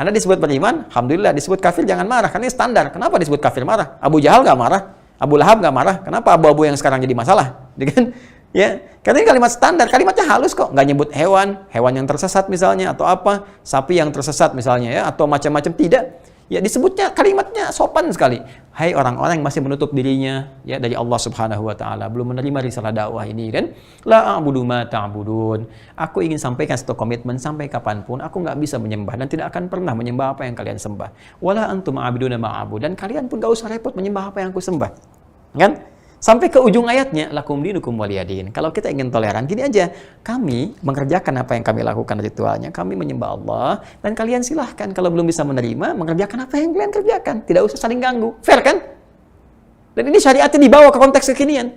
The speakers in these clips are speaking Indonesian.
Anda disebut beriman, alhamdulillah. Disebut kafir jangan marah, karena ini standar. Kenapa disebut kafir marah? Abu Jahal nggak marah, Abu Lahab nggak marah. Kenapa abu-abu yang sekarang jadi masalah? Kan? Ya, karena ini kalimat standar, kalimatnya halus kok, nggak nyebut hewan yang tersesat misalnya, atau apa, sapi yang tersesat misalnya ya, atau macam-macam, tidak. Ya disebutnya kalimatnya sopan sekali. Hai orang-orang yang masih menutup dirinya ya dari Allah Subhanahu wa taala, belum menerima risalah dakwah ini kan. La a'budu ma ta'budun. Aku ingin sampaikan satu komitmen, sampai kapanpun aku nggak bisa menyembah dan tidak akan pernah menyembah apa yang kalian sembah. Wala antum a'buduna ma'abud, dan kalian pun nggak usah repot menyembah apa yang aku sembah. Kan? Sampai ke ujung ayatnya, lakum dinukum waliyadin. Kalau kita ingin toleran, gini aja. Kami mengerjakan apa yang kami lakukan ritualnya. Kami menyembah Allah. Dan kalian silahkan, kalau belum bisa menerima, mengerjakan apa yang kalian kerjakan. Tidak usah saling ganggu. Fair kan? Dan ini syariatnya dibawa ke konteks kekinian.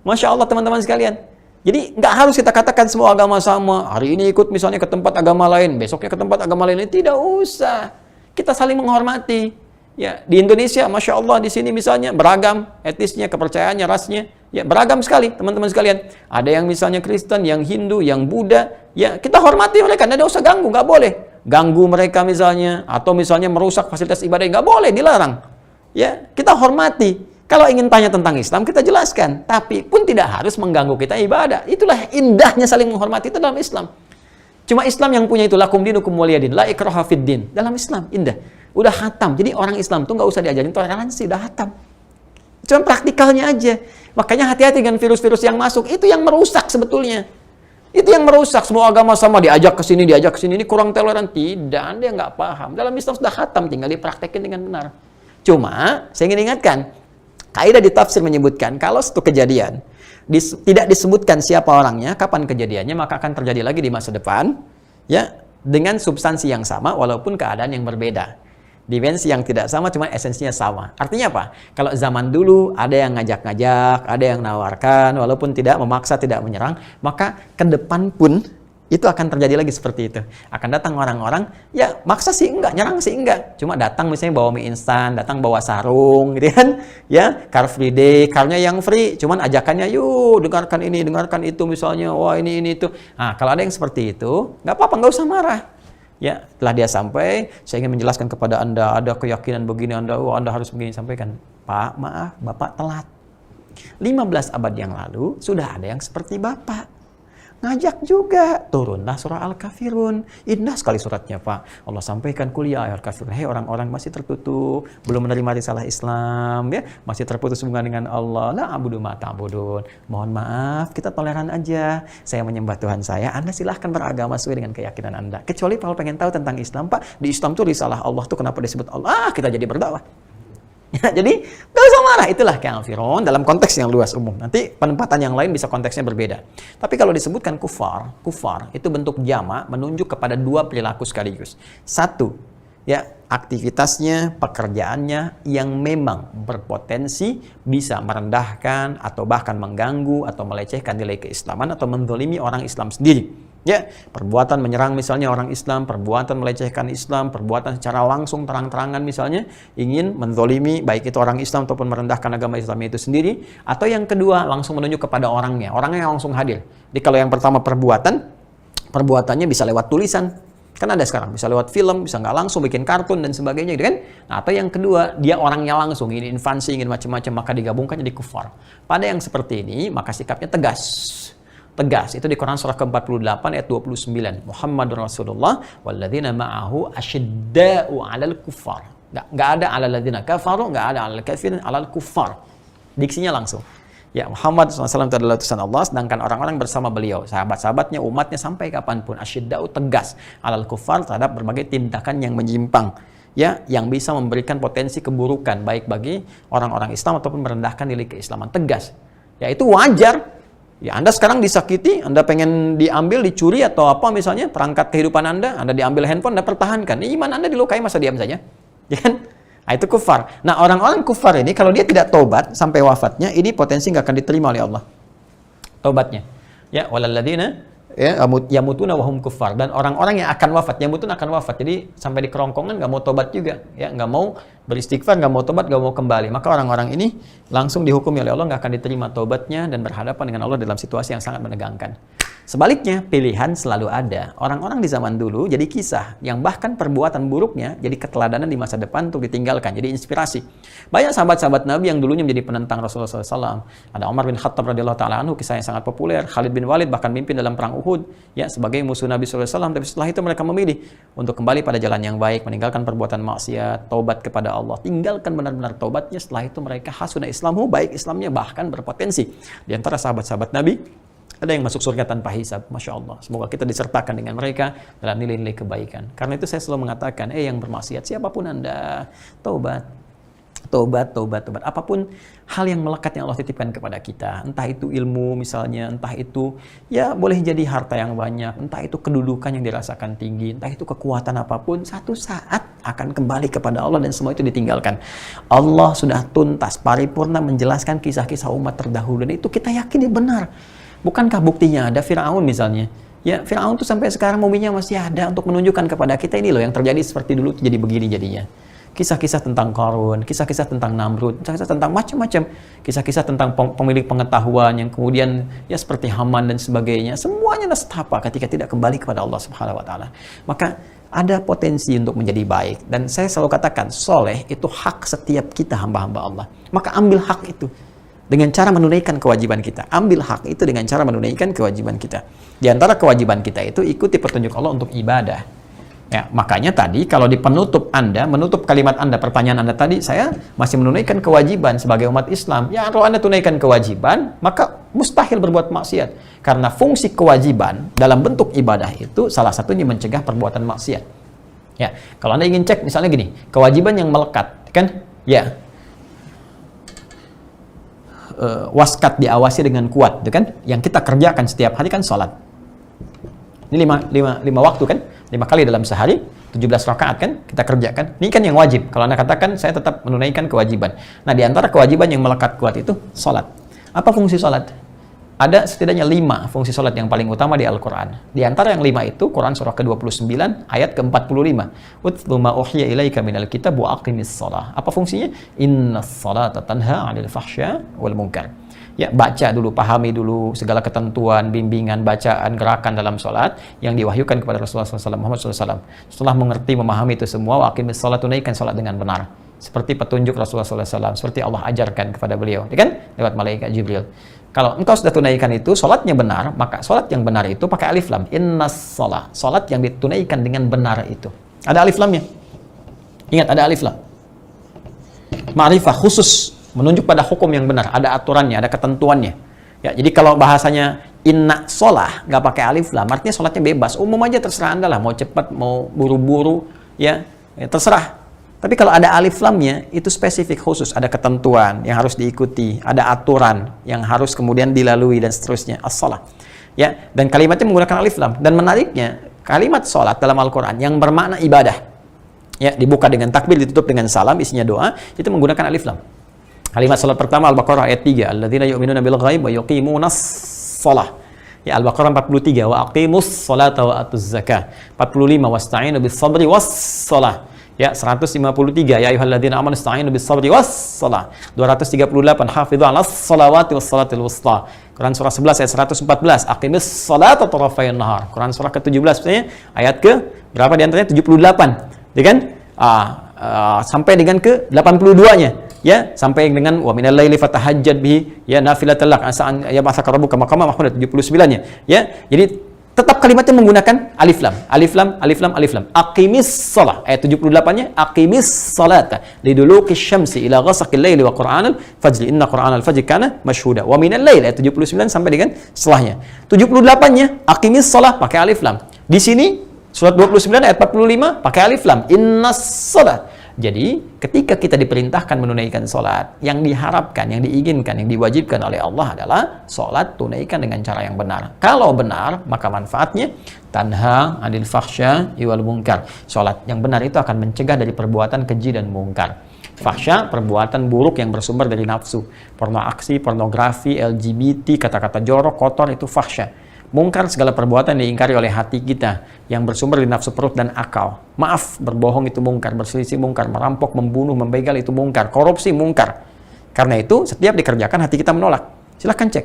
Masya Allah teman-teman sekalian. Jadi nggak harus kita katakan semua agama sama. Hari ini ikut misalnya ke tempat agama lain. Besoknya ke tempat agama lain. Tidak usah. Kita saling menghormati. Ya, di Indonesia, Masya Allah, di sini misalnya beragam etnisnya, kepercayaannya, rasnya, ya beragam sekali, teman-teman sekalian. Ada yang misalnya Kristen, yang Hindu, yang Buddha, ya kita hormati mereka, tidak usah ganggu, nggak boleh. Ganggu mereka misalnya, atau misalnya merusak fasilitas ibadah, nggak boleh, dilarang. Ya, kita hormati. Kalau ingin tanya tentang Islam, kita jelaskan. Tapi pun tidak harus mengganggu kita ibadah. Itulah indahnya saling menghormati itu dalam Islam. Cuma Islam yang punya itu, lakum dinukum waliyadin, la ikraha fid din. Dalam Islam, indah. Udah hatam. Jadi orang Islam tuh nggak usah diajarin toleransi, udah hatam. Cuma praktikalnya aja. Makanya hati-hati dengan virus-virus yang masuk. Itu yang merusak sebetulnya. Itu yang merusak. Semua agama sama, diajak ke sini, ini kurang toleran. Tidak, Anda nggak paham. Dalam Islam sudah hatam, tinggal dipraktekin dengan benar. Cuma, saya ingin ingatkan, kaidah di tafsir menyebutkan, kalau satu kejadian tidak disebutkan siapa orangnya, kapan kejadiannya, maka akan terjadi lagi di masa depan, ya, dengan substansi yang sama, walaupun keadaan yang berbeda. Dimensi yang tidak sama, cuma esensinya sama. Artinya apa? Kalau zaman dulu ada yang ngajak-ngajak, ada yang nawarkan, walaupun tidak memaksa, tidak menyerang, maka ke depan pun itu akan terjadi lagi seperti itu. Akan datang orang-orang, ya maksa sih enggak, nyerang sih enggak. Cuma datang misalnya bawa mie instan, datang bawa sarung, gitu kan? Ya, Car Free Day, car-nya yang free, cuman ajakannya, yuk dengarkan ini, dengarkan itu misalnya, wah ini itu. Nah, kalau ada yang seperti itu, nggak apa-apa, nggak usah marah. Ya, setelah dia sampai, saya ingin menjelaskan kepada Anda, ada keyakinan begini, Anda harus begini. Sampaikan, Pak, maaf, Bapak telat. 15 abad yang lalu, sudah ada yang seperti Bapak. Ngajak juga, turunlah surah Al-Kafirun. Indah sekali suratnya, Pak. Allah sampaikan, kuliah Al-Kafirun. Hei orang-orang masih tertutup, belum menerima risalah Islam, ya, masih terputus hubungan dengan Allah. La a'budu ma ta'budun. Mohon maaf, kita toleran aja. Saya menyembah Tuhan saya, Anda silahkan beragama sesuai dengan keyakinan Anda. Kecuali kalau pengen tahu tentang Islam, Pak, di Islam tuh risalah Allah tuh kenapa disebut Allah? Kita jadi berdakwah. Ya, jadi gak usah marah, itulah kafirun dalam konteks yang luas umum. Nanti penempatan yang lain bisa konteksnya berbeda. Tapi kalau disebutkan kufar itu bentuk jamak menunjuk kepada dua perilaku sekaligus. Satu, ya aktivitasnya, pekerjaannya yang memang berpotensi bisa merendahkan atau bahkan mengganggu atau melecehkan nilai keislaman atau menzalimi orang Islam sendiri. Ya, perbuatan menyerang misalnya orang Islam, perbuatan melecehkan Islam, perbuatan secara langsung terang-terangan misalnya ingin menzolimi baik itu orang Islam ataupun merendahkan agama Islam itu sendiri, atau yang kedua langsung menunjuk kepada orangnya yang langsung hadir. Jadi kalau yang pertama perbuatannya bisa lewat tulisan, kan ada sekarang bisa lewat film, bisa nggak langsung bikin kartun dan sebagainya gitu kan. Nah, atau yang kedua dia orangnya langsung ingin invasi, ingin macam-macam, maka digabungkan jadi kufar. Pada yang seperti ini maka sikapnya tegas. Itu di Quran surah ke-48 ayat 29. Muhammadur Rasulullah walladzina ma'ahu asyidda'u 'alal kuffar. Enggak ada 'alal ladzina kafaru, enggak ada 'alal kafirin, 'alal kuffar. Diksinya langsung. Ya, Muhammad SAW itu adalah utusan Allah, sedangkan orang-orang bersama beliau, sahabat-sahabatnya, umatnya sampai kapanpun asyidda'u, tegas 'alal kuffar, terhadap berbagai tindakan yang menyimpang. Ya, yang bisa memberikan potensi keburukan baik bagi orang-orang Islam ataupun merendahkan nilai keislaman. Tegas. Ya, itu wajar. Ya, Anda sekarang disakiti, Anda pengen diambil, dicuri atau apa misalnya, perangkat kehidupan Anda diambil handphone, Anda pertahankan. Iman Anda dilukai, masa diam saja? Ya kan? Nah, itu kufar. Nah, orang-orang kufar ini, kalau dia tidak tobat sampai wafatnya, ini potensi nggak akan diterima oleh Allah. Tobatnya. Ya, walalladzina yamutuna wahum kuffar, dan orang-orang yang akan wafat, yamutun akan wafat, jadi sampai di kerongkongan nggak mau tobat juga, ya nggak mau beristighfar, nggak mau tobat, nggak mau kembali, maka orang-orang ini langsung dihukumi oleh Allah, nggak akan diterima tobatnya dan berhadapan dengan Allah dalam situasi yang sangat menegangkan. Sebaliknya, pilihan selalu ada. Orang-orang di zaman dulu jadi kisah, yang bahkan perbuatan buruknya jadi keteladanan di masa depan untuk ditinggalkan, jadi inspirasi. Banyak sahabat-sahabat Nabi yang dulunya menjadi penentang Rasulullah SAW. Ada Umar bin Khattab radhiyallahu ta'ala anhu, kisah yang sangat populer. Khalid bin Walid bahkan mimpin dalam perang Uhud, ya, sebagai musuh Nabi SAW. Tapi setelah itu mereka memilih untuk kembali pada jalan yang baik, meninggalkan perbuatan maksiat, taubat kepada Allah, tinggalkan benar-benar taubatnya. Setelah itu mereka hasuna Islamu, baik Islamnya, bahkan berpotensi. Di antara sahabat-sahabat Nabi, ada yang masuk surga tanpa hisab. Masya Allah. Semoga kita disertakan dengan mereka dalam nilai-nilai kebaikan. Karena itu saya selalu mengatakan, yang bermaksiat, siapapun Anda, taubat. Taubat. Apapun hal yang melekat yang Allah titipkan kepada kita. Entah itu ilmu misalnya, entah itu ya boleh jadi harta yang banyak, entah itu kedudukan yang dirasakan tinggi, entah itu kekuatan apapun, satu saat akan kembali kepada Allah dan semua itu ditinggalkan. Allah sudah tuntas, paripurna menjelaskan kisah-kisah umat terdahulu dan itu kita yakin benar. Bukankah buktinya ada Fir'aun misalnya? Ya, Fir'aun tuh sampai sekarang muminya masih ada untuk menunjukkan kepada kita ini loh yang terjadi seperti dulu jadi begini jadinya. Kisah-kisah tentang Qarun, kisah-kisah tentang Namrud, kisah-kisah tentang macam-macam, kisah-kisah tentang pemilik pengetahuan yang kemudian ya seperti Haman dan sebagainya. Semuanya nestapa ketika tidak kembali kepada Allah Subhanahu wa taala. Maka ada potensi untuk menjadi baik dan saya selalu katakan soleh itu hak setiap kita hamba-hamba Allah. Maka ambil hak itu dengan cara menunaikan kewajiban kita. Ambil hak itu dengan cara menunaikan kewajiban kita. Di antara kewajiban kita itu ikuti petunjuk Allah untuk ibadah. Ya, makanya tadi kalau di penutup Anda, menutup kalimat Anda, pertanyaan Anda tadi, saya masih menunaikan kewajiban sebagai umat Islam. Ya, kalau Anda tunaikan kewajiban, maka mustahil berbuat maksiat. Karena fungsi kewajiban dalam bentuk ibadah itu salah satunya mencegah perbuatan maksiat. Ya, kalau Anda ingin cek misalnya gini, kewajiban yang melekat, kan? Ya, waskat diawasi dengan kuat, gitu kan? Yang kita kerjakan setiap hari kan sholat. Ini lima waktu kan? 5 kali dalam sehari, 17 rakaat kan? Kita kerjakan. Ini kan yang wajib. Kalau Anda katakan, saya tetap menunaikan kewajiban. Nah, di antara kewajiban yang melekat kuat itu sholat. Apa fungsi sholat? Ada setidaknya 5 fungsi sholat yang paling utama di Al-Quran. Di antara yang 5 itu, Quran surah ke-29, ayat ke-45. Utlu ma uhiya ilaika minal kitab wa aqimis shalah. Apa fungsinya? Innas salata tanha 'anil fahsya wal munkar. Ya, baca dulu, pahami dulu segala ketentuan, bimbingan, bacaan, gerakan dalam sholat yang diwahyukan kepada Rasulullah SAW, Muhammad SAW. Setelah mengerti, memahami itu semua, wa aqimis shalah, tunaikan sholat dengan benar. Seperti petunjuk Rasulullah SAW, seperti Allah ajarkan kepada beliau, ya kan? Lewat malaikat Jibril. Kalau engkau sudah tunaikan itu, sholatnya benar, maka sholat yang benar itu pakai alif lam. Innas sholah, sholat yang ditunaikan dengan benar itu. Ada alif lamnya. Ingat, ada alif lam. Ma'rifah khusus, menunjuk pada hukum yang benar. Ada aturannya, ada ketentuannya. Ya, jadi kalau bahasanya inna sholah, nggak pakai alif lam, artinya sholatnya bebas. Umum aja terserah Anda lah, mau cepat, mau buru-buru, ya terserah. Tapi kalau ada alif lamnya, itu spesifik khusus, ada ketentuan yang harus diikuti, ada aturan yang harus kemudian dilalui dan seterusnya. As-shalah. Ya, dan kalimatnya menggunakan alif lam. Dan menariknya, kalimat sholat dalam Al-Quran yang bermakna ibadah, ya, dibuka dengan takbir, ditutup dengan salam, isinya doa, itu menggunakan alif lam. Kalimat sholat pertama Al-Baqarah ayat 3, alladzina yu'minuna bil ghaib wa yuqimunas shalah. Ya, Al-Baqarah 43, wa aqimus sholata wa atuz zakah. 45, wasta'inu bis sabri was shalah. Ya, 153, ya ayyuhalladzina amanu ista'inu bis sabri was shalah. 238, hafidhu 'alas shalawati was salatil wusta. Quran surah 11 ayat 114, aqimis sholata tarafayn nahar. Quran surah ke-17 misalnya ayat ke berapa di antaranya? 78. Ya kan? Sampai dengan ke 82-nya. Ya, sampai dengan wa minal laili fatahajjad bihi ya nafilatan lak asa'an ya ba'atsaka rabbuka maqaman mahmudan 79-nya. Ya, jadi tetap kalimatnya menggunakan alif lam, alif lam, alif lam, alif lam. Aqimis shalah ayat 78-nya, aqimis salata liduluqis syamsi ila ghasaqil laili wa qur'anal fajri inna qur'anal fajri kana mashhuda. Wa minal laili ayat 79 sampai dengan setelahnya. 78-nya aqimis shalah pakai alif lam. Di sini surat 29 ayat 45 pakai alif lam. Innas shalah. Jadi, ketika kita diperintahkan menunaikan sholat, yang diharapkan, yang diinginkan, yang diwajibkan oleh Allah adalah sholat tunaikan dengan cara yang benar. Kalau benar, maka manfaatnya tanha 'anil fahsya wal munkar. Sholat yang benar itu akan mencegah dari perbuatan keji dan mungkar. Fahsya, perbuatan buruk yang bersumber dari nafsu. Pornografi, pornografi, LGBT, kata-kata jorok, kotor, itu fahsya. Mungkar, segala perbuatan yang diingkari oleh hati kita yang bersumber dari nafsu perut dan akal. Maaf, berbohong itu mungkar, berselisih mungkar, merampok, membunuh, membegal itu mungkar, korupsi mungkar. Karena itu, setiap dikerjakan hati kita menolak. Silahkan cek.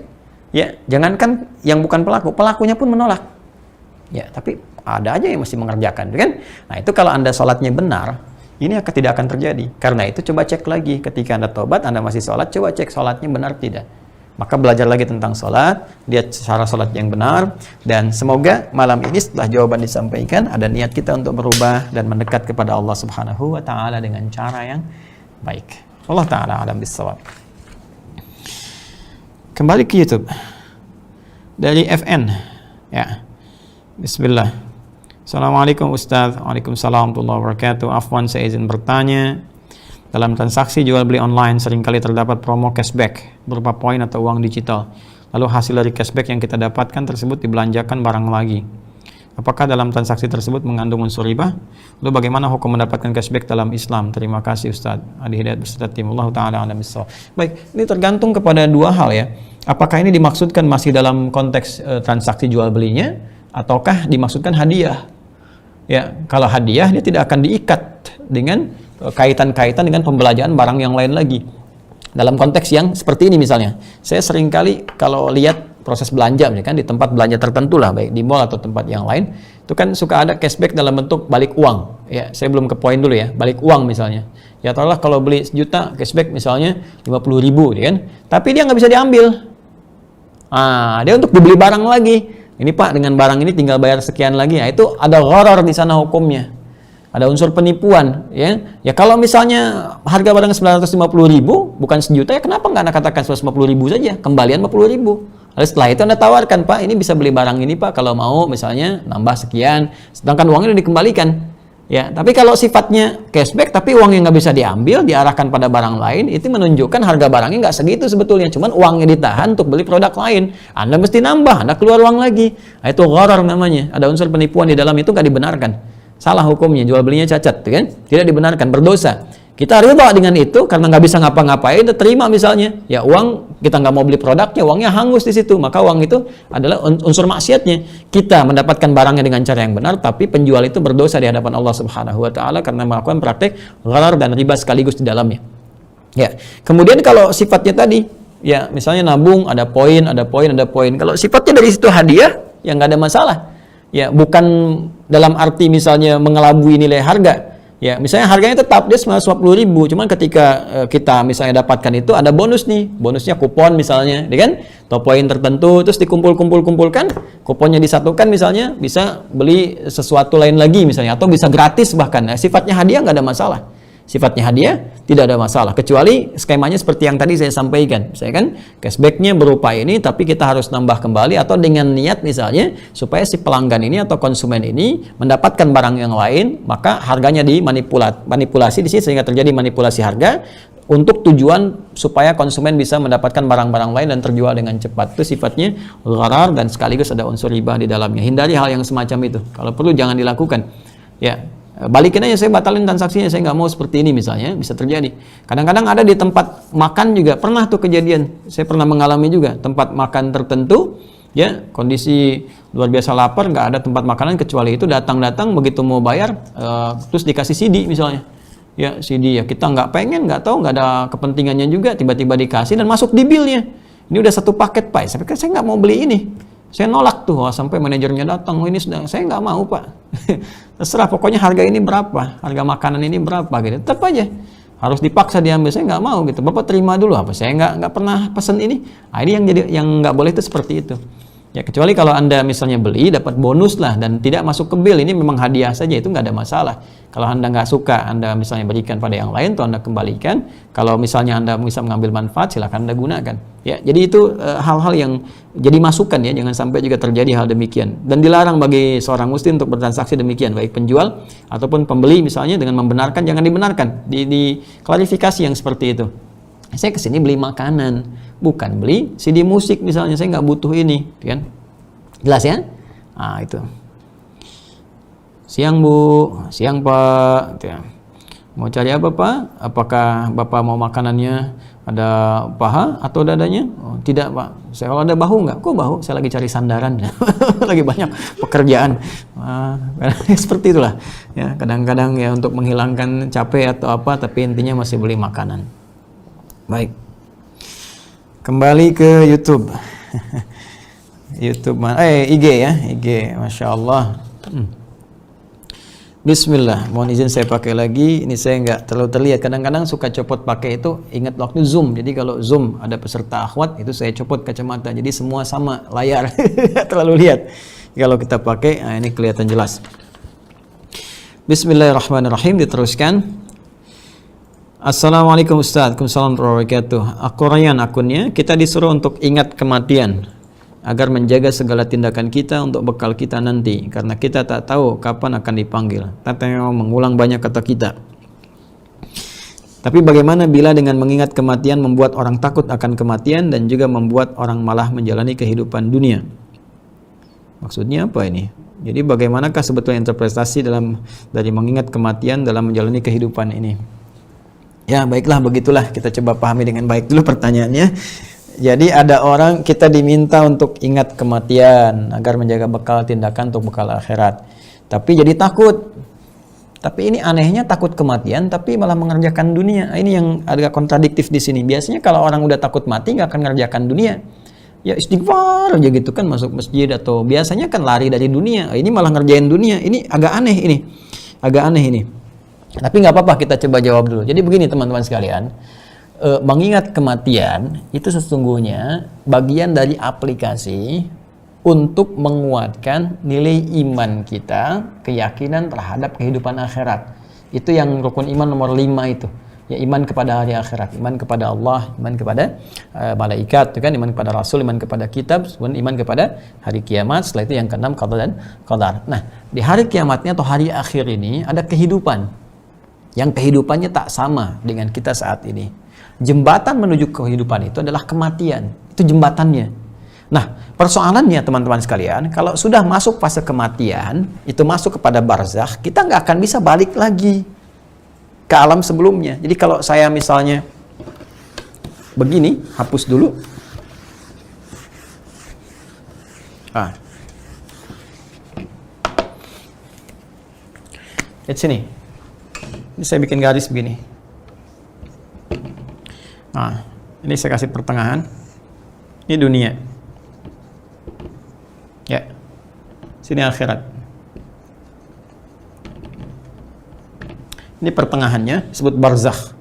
Ya, jangankan yang bukan pelaku, pelakunya pun menolak. Ya, tapi ada aja yang mesti mengerjakan, kan? Nah, itu kalau Anda sholatnya benar, ini tidak akan terjadi. Karena itu coba cek lagi, ketika Anda tobat, Anda masih sholat, coba cek sholatnya benar tidak. Maka belajar lagi tentang sholat, lihat cara sholat yang benar, dan semoga malam ini setelah jawaban disampaikan, ada niat kita untuk berubah dan mendekat kepada Allah Subhanahu wa Ta'ala dengan cara yang baik. Allah Ta'ala alam bisawab. Kembali ke YouTube dari FN, ya. Bismillah. Assalamualaikum Ustaz. Waalaikumsalam warahmatullahi wabarakatuh. Afwan, saya izin bertanya. Dalam transaksi jual beli online seringkali terdapat promo cashback berupa poin atau uang digital. Lalu hasil dari cashback yang kita dapatkan tersebut dibelanjakan barang lagi. Apakah dalam transaksi tersebut mengandung unsur riba? Lalu bagaimana hukum mendapatkan cashback dalam Islam? Terima kasih Ustaz. Adi Hidayat berserta tim. Allah Ta'ala alam bissawab. Baik, ini tergantung kepada dua hal ya. Apakah ini dimaksudkan masih dalam konteks transaksi jual belinya, ataukah dimaksudkan hadiah? Ya, kalau hadiah dia tidak akan diikat dengan kaitan-kaitan dengan pembelanjaan barang yang lain lagi. Dalam konteks yang seperti ini misalnya, saya seringkali kalau lihat proses belanja kan di tempat belanja tertentu lah, baik di mall atau tempat yang lain, itu kan suka ada cashback dalam bentuk balik uang. Ya, saya belum ke poin dulu ya, balik uang misalnya. Ya taruhlah kalau beli 1 juta cashback misalnya 50.000 kan, tapi dia nggak bisa diambil. Dia untuk dibeli barang lagi. Ini Pak, dengan barang ini tinggal bayar sekian lagi. Nah, itu ada gharar di sana hukumnya. Ada unsur penipuan, ya. Ya kalau misalnya harga barang 950.000 bukan 1 juta, ya kenapa nggak Anda katakan 150.000 saja, kembalian 50.000. Lalu setelah itu Anda tawarkan, Pak, ini bisa beli barang ini Pak, kalau mau misalnya nambah sekian, sedangkan uangnya sudah dikembalikan. Ya, tapi kalau sifatnya cashback tapi uangnya nggak bisa diambil, diarahkan pada barang lain, itu menunjukkan harga barangnya nggak segitu sebetulnya, cuman uangnya ditahan untuk beli produk lain. Anda mesti nambah, Anda keluar uang lagi. Nah, itu gharar namanya. Ada unsur penipuan di dalam itu, nggak dibenarkan. Salah hukumnya, jual belinya cacat, kan? Tidak dibenarkan, berdosa. Kita ridha dengan itu karena nggak bisa ngapa-ngapain, terima misalnya. Ya uang kita nggak mau beli produknya, uangnya hangus di situ, maka uang itu adalah unsur maksiatnya. Kita mendapatkan barangnya dengan cara yang benar, tapi penjual itu berdosa di hadapan Allah Subhanahu Wa Taala karena melakukan praktek gharar dan riba sekaligus di dalamnya. Ya, kemudian kalau sifatnya tadi, ya misalnya nabung, ada poin, ada poin, ada poin. Kalau sifatnya dari situ hadiah, ya nggak ada masalah. Ya bukan dalam arti misalnya mengelabui nilai harga. Ya, misalnya harganya tetap dia 950.000, cuman ketika kita misalnya dapatkan itu ada bonus nih, bonusnya kupon misalnya, kan? Atau poin tertentu, terus dikumpulkan, kuponnya disatukan misalnya, bisa beli sesuatu lain lagi misalnya, atau bisa gratis bahkan. Nah, sifatnya hadiah nggak ada masalah. Sifatnya hadiah tidak ada masalah, kecuali skemanya seperti yang tadi saya sampaikan. Misalnya kan cashbacknya berupa ini, tapi kita harus nambah kembali atau dengan niat misalnya supaya si pelanggan ini atau konsumen ini mendapatkan barang yang lain, maka harganya dimanipulasi di sini sehingga terjadi manipulasi harga untuk tujuan supaya konsumen bisa mendapatkan barang-barang lain dan terjual dengan cepat. Itu sifatnya gharar dan sekaligus ada unsur riba di dalamnya. Hindari hal yang semacam itu. Kalau perlu jangan dilakukan. Ya. Balikin aja, saya batalin transaksinya, saya nggak mau seperti ini misalnya, bisa terjadi. Kadang-kadang ada di tempat makan juga, pernah tuh kejadian, saya pernah mengalami juga, tempat makan tertentu, ya kondisi luar biasa lapar, nggak ada tempat makanan kecuali itu, datang-datang begitu mau bayar, terus dikasih CD misalnya, ya CD ya kita nggak pengen, nggak tahu, nggak ada kepentingannya juga, tiba-tiba dikasih dan masuk di bilnya, ini udah 1 paket Pak, saya nggak mau beli ini. Saya nolak tuh, sampai manajernya datang, ini sudah, saya nggak mau Pak. Terserah, pokoknya harga ini berapa, harga makanan ini berapa gitu. Tetap aja harus dipaksa diambil, saya nggak mau gitu. Bapak terima dulu apa? Saya nggak pernah pesan ini. Nah, ini yang nggak boleh itu seperti itu. Ya kecuali kalau Anda misalnya beli dapat bonus lah dan tidak masuk ke bill, ini memang hadiah saja, itu nggak ada masalah. Kalau Anda nggak suka, Anda misalnya berikan pada yang lain, atau Anda kembalikan. Kalau misalnya Anda bisa mengambil manfaat, silakan Anda gunakan. Ya, jadi itu hal-hal yang jadi masukan ya, jangan sampai juga terjadi hal demikian. Dan dilarang bagi seorang muslim untuk bertransaksi demikian, baik penjual ataupun pembeli misalnya dengan membenarkan, jangan dibenarkan. Di klarifikasi yang seperti itu. Saya kesini beli makanan, bukan beli CD musik misalnya, saya nggak butuh ini, kan? Jelas ya? Nah itu. Siang Bu, siang Pak. Gitu ya. Mau cari apa Pak? Apakah Bapak mau makanannya ada paha atau dadanya? Oh, tidak Pak. Saya kalau ada bahu nggak? Kok bahu? Saya lagi cari sandaran. Lagi banyak pekerjaan. Seperti itulah. Ya, kadang-kadang ya untuk menghilangkan capek atau apa, tapi intinya masih beli makanan. Baik. Kembali ke YouTube. YouTube IG ya, IG, masya Allah. Bismillah, mohon izin saya pakai lagi. Ini saya nggak terlalu terlihat. Kadang-kadang suka copot pakai itu. Ingat waktu Zoom. Jadi kalau Zoom ada peserta akhwat, itu saya copot kacamata. Jadi semua sama layar. Terlalu lihat. Kalau kita pakai, nah ini kelihatan jelas. Bismillahirrahmanirrahim. Diteruskan. Assalamualaikum Ustaz. Waalaikumsalam warahmatullahi wabarakatuh. Rayyan akunnya. Kita disuruh untuk ingat kematian agar menjaga segala tindakan kita untuk bekal kita nanti, karena kita tak tahu kapan akan dipanggil. Tateo mengulang banyak kata kita. Tapi bagaimana bila dengan mengingat kematian membuat orang takut akan kematian dan juga membuat orang malah menjalani kehidupan dunia? Maksudnya apa ini? Jadi bagaimanakah sebetulnya interpretasi dari mengingat kematian dalam menjalani kehidupan ini? Ya baiklah, begitulah, kita coba pahami dengan baik dulu pertanyaannya. Jadi ada orang, kita diminta untuk ingat kematian agar menjaga bekal tindakan untuk bekal akhirat. Tapi jadi takut. Tapi ini anehnya takut kematian tapi malah mengerjakan dunia. Ini yang agak kontradiktif di sini. Biasanya kalau orang udah takut mati nggak akan mengerjakan dunia. Ya istighfar aja gitu kan, masuk masjid atau biasanya kan lari dari dunia. Ini malah ngerjain dunia. Ini agak aneh ini. Agak aneh ini. Tapi nggak apa-apa, kita coba jawab dulu. Jadi begini teman-teman sekalian. Mengingat kematian itu sesungguhnya bagian dari aplikasi untuk menguatkan nilai iman kita, keyakinan terhadap kehidupan akhirat. Itu yang rukun iman nomor 5 itu. Ya, iman kepada hari akhirat, iman kepada Allah, iman kepada malaikat, kan, iman kepada Rasul, iman kepada kitab, iman kepada hari kiamat. Setelah itu yang keenam qada dan qadar. Nah, di hari kiamatnya atau hari akhir ini ada kehidupan yang kehidupannya tak sama dengan kita saat ini. Jembatan menuju kehidupan itu adalah kematian. Itu jembatannya. Nah, persoalannya teman-teman sekalian, kalau sudah masuk fase kematian, itu masuk kepada barzakh, kita nggak akan bisa balik lagi ke alam sebelumnya. Jadi kalau saya misalnya begini, hapus dulu. Lihat sini. Ini saya bikin garis begini. Nah, ini saya kasih pertengahan. Ini dunia. Ya. Sini akhirat. Ini pertengahannya disebut barzakh.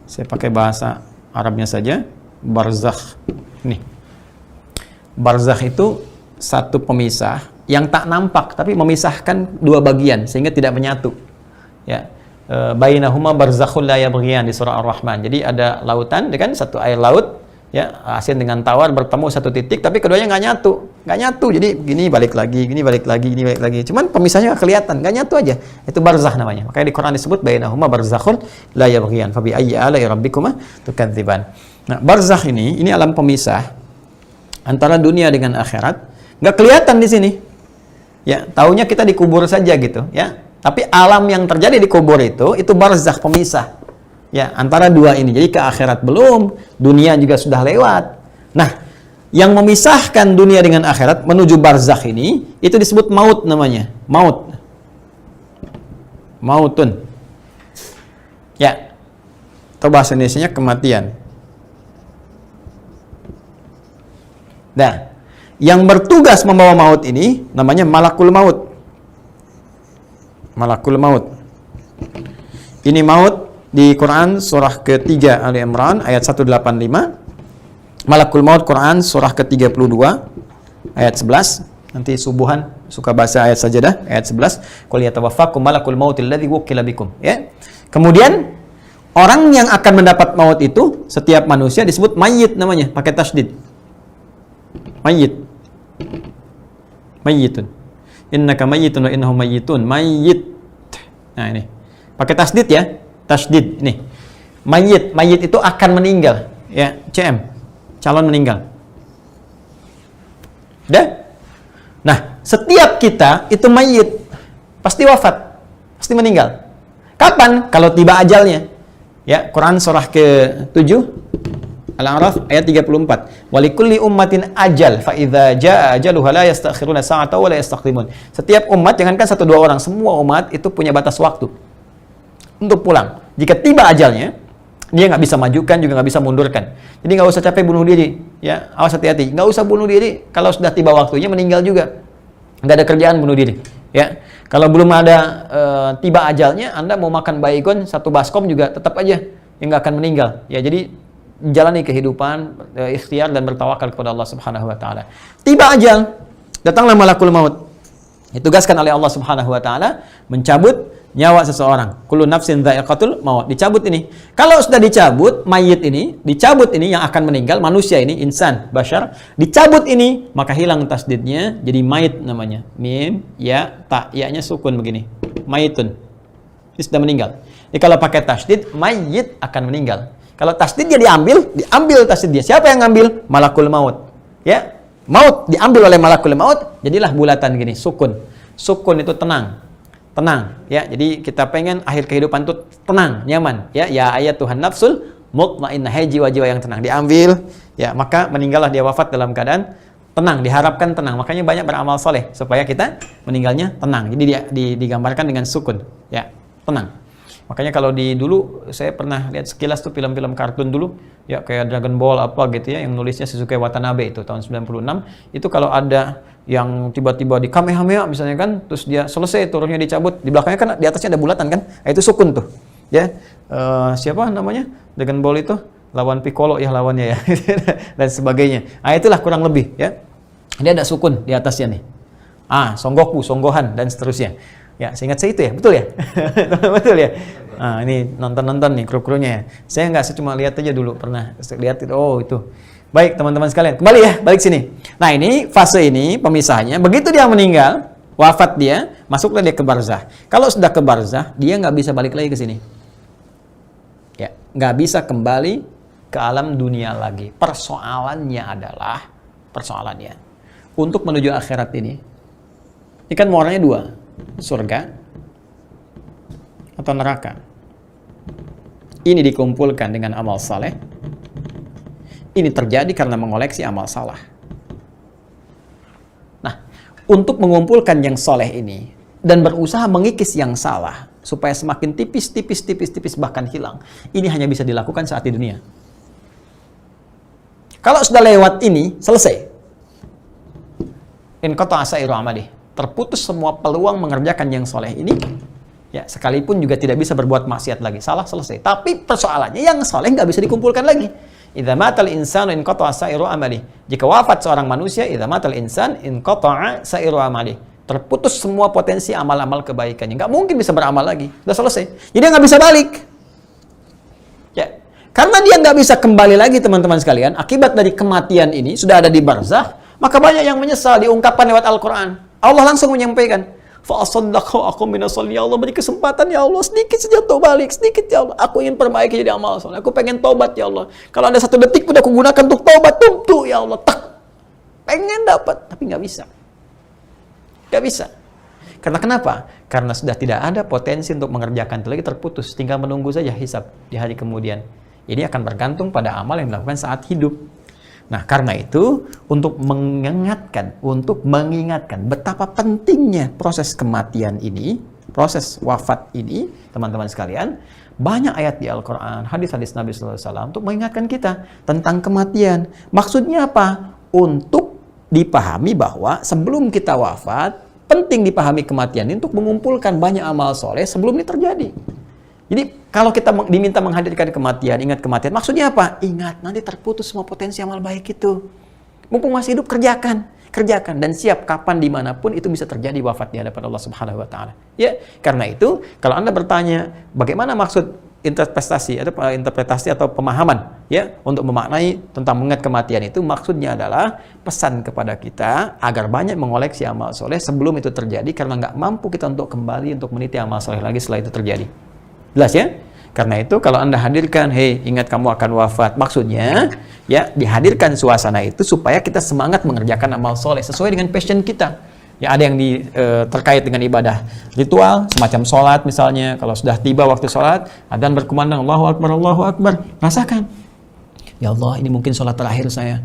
Saya pakai bahasa Arabnya saja, barzakh. Nih. Barzakh itu satu pemisah yang tak nampak tapi memisahkan dua bagian sehingga tidak menyatu. Ya. Bainahuma barzakhul la yabghiyan di surah Ar-Rahman. Jadi ada lautan, kan, satu air laut, ya, asin dengan tawar bertemu satu titik, tapi keduanya nggak nyatu. Jadi gini balik lagi, gini balik lagi, gini balik lagi. Cuman pemisahnya nggak kelihatan, nggak nyatu aja. Itu barzakh namanya. Makanya di Quran disebut bainahuma barzakhul la yabghiyan. Fa bi ayyi ala'i rabbikuma tukadziban. Nah, barzakh ini alam pemisah antara dunia dengan akhirat. Nggak kelihatan di sini. Ya, taunya kita dikubur saja gitu, ya. Tapi alam yang terjadi di kubur itu barzakh pemisah. Ya, antara dua ini. Jadi ke akhirat belum, dunia juga sudah lewat. Nah, yang memisahkan dunia dengan akhirat menuju barzakh ini, itu disebut maut namanya. Mautun. Ya. Atau bahasa Indonesianya kematian. Nah, yang bertugas membawa maut ini namanya malakul maut. Malakul maut. Ini maut di Quran surah ke-3 Ali Imran ayat 185. Malakul maut Quran surah ke-32 ayat 11. Nanti subuhan suka bahasa ayat sajadah ayat 11. Qul yatawaffakum malakul mautil ladzi wukila bikum. Ya. Kemudian orang yang akan mendapat maut itu setiap manusia disebut mayyit namanya, pakai tasydid. Mayyitun. Innaka mayyitun wa innahum mayyitun. Mayyit. Nah, ini. Pakai tasdid ya. Tasdid ini. Mayyit itu akan meninggal, ya, CM. Calon meninggal. Udah? Nah, setiap kita itu mayyit. Pasti wafat. Pasti meninggal. Kapan? Kalau tiba ajalnya. Ya, Quran surah ke-7 Al-A'raf ayat 34. Walikulli ummatin ajal fa idza jaa ajaluha la yastakhiruna sa'atan wa la yastaqdimun. Setiap umat, jangankan 1-2 orang, semua umat itu punya batas waktu untuk pulang. Jika tiba ajalnya, Dia nggak bisa majukan, juga nggak bisa mundurkan. Jadi nggak usah capek bunuh diri. Ya, awas hati-hati. Nggak usah bunuh diri. Kalau sudah tiba waktunya meninggal juga. Nggak ada kerjaan bunuh diri. Ya, kalau belum ada tiba ajalnya, Anda mau makan baygon 1 baskom juga tetap aja yang nggak akan meninggal. Ya, jadi jalani kehidupan, ikhtiar dan bertawakal kepada Allah Subhanahu Wa Taala. Tiba ajal, datanglah malakul maut. Ditugaskan oleh Allah Subhanahu Wa Taala mencabut nyawa seseorang. Kullu nafsin dha'iqatul maut. Dicabut ini. Kalau sudah dicabut, mayit ini, dicabut ini yang akan meninggal, manusia ini, insan, bashar, dicabut ini, maka hilang tasdidnya, jadi mayit namanya. Mim, ya, ta, ya-nya sukun begini. Mayitun. Ini sudah meninggal. Jadi kalau pakai tasdid, mayit akan meninggal. Kalau tasdidnya diambil tasdidnya. Siapa yang ngambil? Malakul maut. Ya, maut diambil oleh malakul maut, jadilah bulatan gini, sukun. Sukun itu tenang. Tenang, ya. Jadi kita pengen akhir kehidupan itu tenang, nyaman, ya. Ya ayat Tuhan nafsul mutmainnah, jiwa-jiwa yang tenang. Diambil, ya, maka meninggallah dia, wafat dalam keadaan tenang, diharapkan tenang. Makanya banyak beramal soleh supaya kita meninggalnya tenang. Jadi digambarkan dengan sukun, ya, tenang. Makanya kalau dulu saya pernah lihat sekilas tuh film-film kartun dulu, ya kayak Dragon Ball apa gitu ya, yang nulisnya Shusuke Watanabe itu tahun 96. Itu kalau ada yang tiba-tiba di Kamehameha misalnya kan, terus dia selesai turunnya dicabut, di belakangnya kan di atasnya ada bulatan kan, nah, itu sukun tuh. Ya, siapa namanya Dragon Ball itu, lawan Piccolo ya lawannya ya, dan sebagainya. Nah itulah kurang lebih ya. Dia ada sukun di atasnya nih. Son Goku, Son Gohan dan seterusnya. Ya, seingat saya itu ya, betul ya? Betul ya? Nah, ini nonton-nonton nih kru-krunya ya. Saya nggak cuma lihat aja dulu, pernah lihat itu, oh itu. Baik teman-teman sekalian, kembali ya, balik sini. Nah ini, fase ini, pemisahnya, begitu dia meninggal, wafat dia, masuklah dia ke barzah. Kalau sudah ke barzah, dia nggak bisa balik lagi ke sini. Ya, nggak bisa kembali ke alam dunia lagi. Persoalannya adalah, untuk menuju akhirat ini kan mau orangnya 2. Surga atau neraka. Ini dikumpulkan dengan amal saleh. Ini terjadi karena mengoleksi amal salah. Nah, untuk mengumpulkan yang soleh ini dan berusaha mengikis yang salah supaya semakin tipis bahkan hilang, ini hanya bisa dilakukan saat di dunia. Kalau sudah lewat ini, selesai. In qata'a sa'iru amali. Terputus semua peluang mengerjakan yang soleh ini, ya, sekalipun juga tidak bisa berbuat maksiat lagi. Salah, selesai. Tapi persoalannya yang soleh nggak bisa dikumpulkan lagi. Idza matal insanu in qata'a sa'iru amali. Jika wafat seorang manusia, idza matal insan in qata'a sa'iru amali. Terputus semua potensi amal-amal kebaikannya. Nggak mungkin bisa beramal lagi. Sudah selesai. Jadi dia nggak bisa balik. Ya. Karena dia nggak bisa kembali lagi, teman-teman sekalian, akibat dari kematian ini sudah ada di barzah, maka banyak yang menyesal, diungkapkan lewat Al-Quran. Allah langsung menyampaikan, fa'asaddaqu aku minasolli, ya Allah beri kesempatan ya Allah, sedikit saja untuk balik, sedikit ya Allah, aku ingin perbaiki jadi amal soleh, aku pengen tobat ya Allah, kalau ada 1 detik udah aku gunakan untuk tobat, tuh ya Allah, pengen dapat, tapi nggak bisa. Karena kenapa? Karena sudah tidak ada potensi untuk mengerjakan itu lagi, terputus, tinggal menunggu saja hisab di hari kemudian. Ini akan bergantung pada amal yang dilakukan saat hidup. Nah, karena itu untuk mengingatkan betapa pentingnya proses kematian ini, proses wafat ini, teman-teman sekalian, banyak ayat di Al-Quran, hadis-hadis Nabi SAW untuk mengingatkan kita tentang kematian. Maksudnya apa? Untuk dipahami bahwa sebelum kita wafat, penting dipahami kematian ini untuk mengumpulkan banyak amal soleh sebelum ini terjadi. Jadi kalau kita diminta menghadirkan kematian, ingat kematian, maksudnya apa? Ingat, nanti terputus semua potensi amal baik itu. Mumpung masih hidup, kerjakan dan siap kapan dimanapun itu bisa terjadi wafat di hadapan Allah Subhanahu Wa Taala. Ya, karena itu kalau Anda bertanya bagaimana maksud interpretasi atau pemahaman ya untuk memaknai tentang mengingat kematian itu, maksudnya adalah pesan kepada kita agar banyak mengoleksi amal soleh sebelum itu terjadi, karena nggak mampu kita untuk kembali untuk meniti amal soleh lagi setelah itu terjadi. Jelas ya? Karena itu kalau Anda hadirkan, hei ingat kamu akan wafat, maksudnya ya dihadirkan suasana itu supaya kita semangat mengerjakan amal soleh sesuai dengan passion kita. Ya ada yang terkait dengan ibadah ritual, semacam sholat misalnya. Kalau sudah tiba waktu sholat, adzan berkumandang, Allahu Akbar, rasakan. Ya Allah, ini mungkin sholat terakhir saya.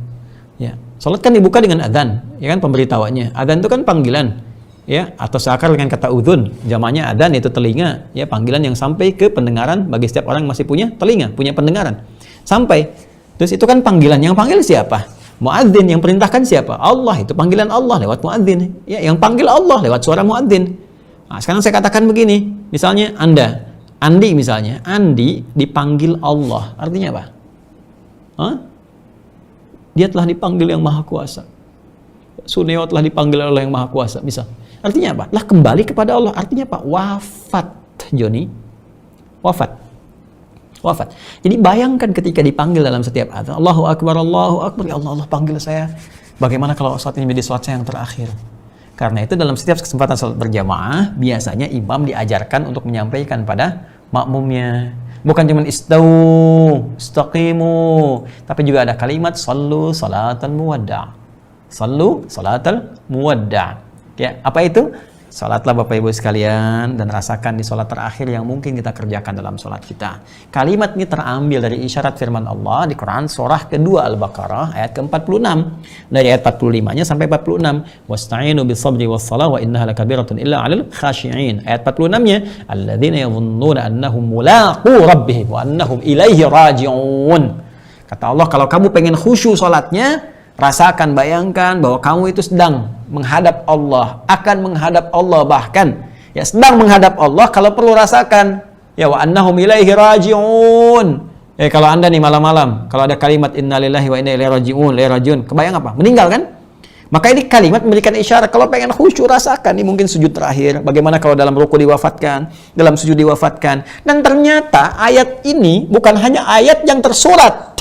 Ya, sholat kan dibuka dengan adzan, ya kan pemberitahuannya. Adzan itu kan panggilan. ya, atau seakar dengan kata udhun, jamaknya adan yaitu telinga, ya, panggilan yang sampai ke pendengaran bagi setiap orang masih punya telinga, punya pendengaran. Sampai. Terus itu kan panggilan, yang panggil siapa? Muadzin. Yang perintahkan siapa? Allah. Itu panggilan Allah lewat muadzin. Ya, yang panggil Allah lewat suara muadzin. Nah, sekarang saya katakan begini, misalnya Andi misalnya, Andi dipanggil Allah, artinya apa? Hah? Dia telah dipanggil yang Maha Kuasa. Suneo telah dipanggil oleh yang Maha Kuasa, misal. Artinya apa? Telah kembali kepada Allah. Artinya apa? Wafat, Joni. Wafat. Jadi bayangkan ketika dipanggil dalam setiap azan, Allahu Akbar, ya Allah, Allah panggil saya. Bagaimana kalau saat ini menjadi salat saya yang terakhir? Karena itu dalam setiap kesempatan salat berjamaah, biasanya imam diajarkan untuk menyampaikan pada makmumnya. Bukan cuma istaqimu, tapi juga ada kalimat sallu salatal muwadda'. Sallu salatal muwadda'. Ya, apa itu? Salatlah Bapak Ibu sekalian dan rasakan di salat terakhir yang mungkin kita kerjakan dalam salat kita. Kalimat ini terambil dari isyarat firman Allah di Quran surah kedua Al-Baqarah ayat ke-46. Dari ayat 45-nya sampai 46. Wasta'inu bis-sabri was-salah wa innaha lakabiratun illa 'alal khashi'in. Ayat 46-nya alladzina yadhunnuna annahum mulaqu rabbihim wa annahum ilaihi raji'un. Kata Allah, kalau kamu pengen khusyuk salatnya, rasakan, bayangkan bahwa kamu itu sedang menghadap Allah, akan menghadap Allah, bahkan ya sedang menghadap Allah. Kalau perlu rasakan ya wa annahum ilaihi raji'un. Ya, kalau Anda nih malam-malam kalau ada kalimat innalillahi wa inna ilaihi raji'un, kebayang apa? Meninggal kan? Maka ini kalimat memberikan isyarat kalau pengen khusyuk rasakan. Ini mungkin sujud terakhir, bagaimana kalau dalam ruku diwafatkan, dalam sujud diwafatkan. Dan ternyata ayat ini bukan hanya ayat yang tersurat,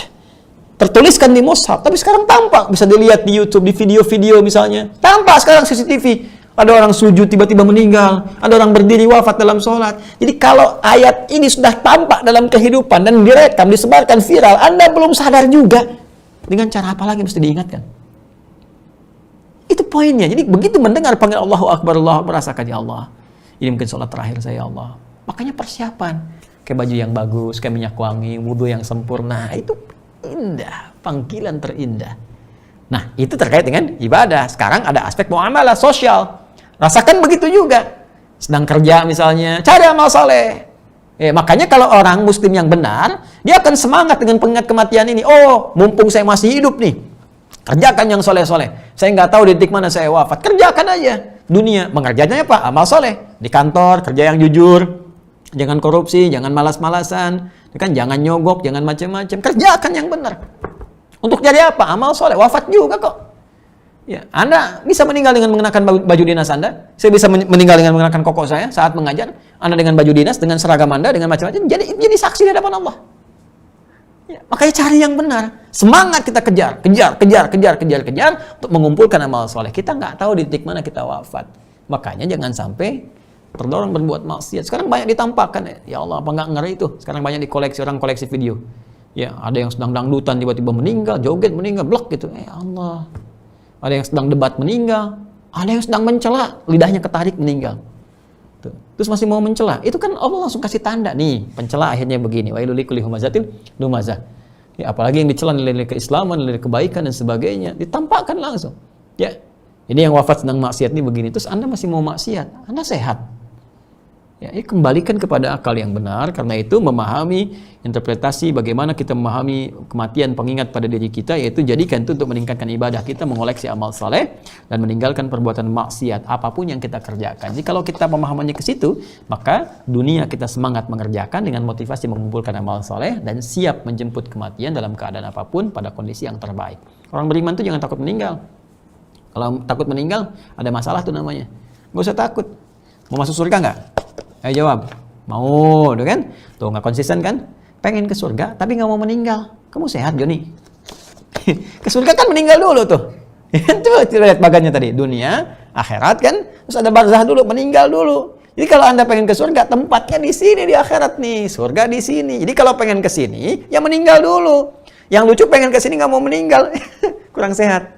tertuliskan di mushaf, tapi sekarang tampak, bisa dilihat di YouTube, di video-video misalnya. Tampak sekarang CCTV, ada orang sujud tiba-tiba meninggal, ada orang berdiri wafat dalam sholat. Jadi kalau ayat ini sudah tampak dalam kehidupan dan direkam, disebarkan viral, Anda belum sadar juga, dengan cara apa lagi mesti diingatkan? Itu poinnya. Jadi begitu mendengar panggil Allahu Akbar, rasakan, ya Allah, ini mungkin sholat terakhir saya, ya Allah. Makanya persiapan, kayak baju yang bagus, kayak minyak wangi, wudhu yang sempurna, itu indah, panggilan terindah. Nah, itu terkait dengan ibadah. Sekarang ada aspek muamalah sosial. Rasakan begitu juga. Sedang kerja misalnya, cari amal saleh. Makanya kalau orang muslim yang benar, dia akan semangat dengan pengingat kematian ini. Oh, mumpung saya masih hidup nih, kerjakan yang soleh-soleh. Saya nggak tahu di titik mana saya wafat. Kerjakan aja. Dunia, mengerjakannya apa? Amal soleh. Di kantor, kerja yang jujur. Jangan korupsi, jangan malas-malasan. Kan jangan nyogok, jangan macam-macam. Kerjakan yang benar. Untuk jadi apa? Amal soleh. Wafat juga kok. Ya, Anda bisa meninggal dengan mengenakan baju dinas Anda. Saya bisa meninggal dengan mengenakan koko saya saat mengajar. Anda dengan baju dinas, dengan seragam Anda, dengan macam-macam. Jadi saksi di hadapan Allah. Ya, makanya cari yang benar. Semangat kita kejar untuk mengumpulkan amal soleh. Kita nggak tahu di titik mana kita wafat. Makanya jangan sampai terdorong berbuat maksiat. Sekarang banyak ditampakkan, ya Allah, apa nggak ngeri itu? Sekarang banyak dikoleksi, orang koleksi video. Ya, ada yang sedang dangdutan tiba-tiba meninggal, joget meninggal, blok gitu. Ya Allah. Ada yang sedang debat meninggal, ada yang sedang mencela, lidahnya ketarik meninggal. Tuh. Terus masih mau mencela. Itu kan Allah langsung kasih tanda nih, pencela akhirnya begini. Wailul likulli humazatin lumazah. Ya, apalagi yang dicela nilai-nilai keislaman, nilai kebaikan dan sebagainya, ditampakkan langsung. Ya. Ini yang wafat sedang maksiat nih begini. Terus Anda masih mau maksiat, Anda sehat. Ya, kembalikan kepada akal yang benar. Karena itu memahami interpretasi bagaimana kita memahami kematian pengingat pada diri kita, yaitu jadikan itu untuk meningkatkan ibadah kita, mengoleksi amal saleh dan meninggalkan perbuatan maksiat apapun yang kita kerjakan. Jadi kalau kita pemahamannya ke situ, maka dunia kita semangat mengerjakan dengan motivasi mengumpulkan amal saleh dan siap menjemput kematian dalam keadaan apapun pada kondisi yang terbaik. Orang beriman itu jangan takut meninggal. Kalau takut meninggal, ada masalah tuh namanya. Nggak usah takut. Mau masuk surga nggak? Ayo jawab. Mau, tuh kan? Tuh nggak konsisten kan? Pengen ke surga, tapi nggak mau meninggal. Kamu sehat, Joni? Ke surga kan meninggal dulu tuh. Tuh, lihat bagannya tadi. Dunia, akhirat kan? Terus ada barzah dulu, meninggal dulu. Jadi kalau Anda pengen ke surga, tempatnya di sini, di akhirat nih. Surga di sini. Jadi kalau pengen ke sini, ya meninggal dulu. Yang lucu pengen ke sini nggak mau meninggal. Kurang sehat.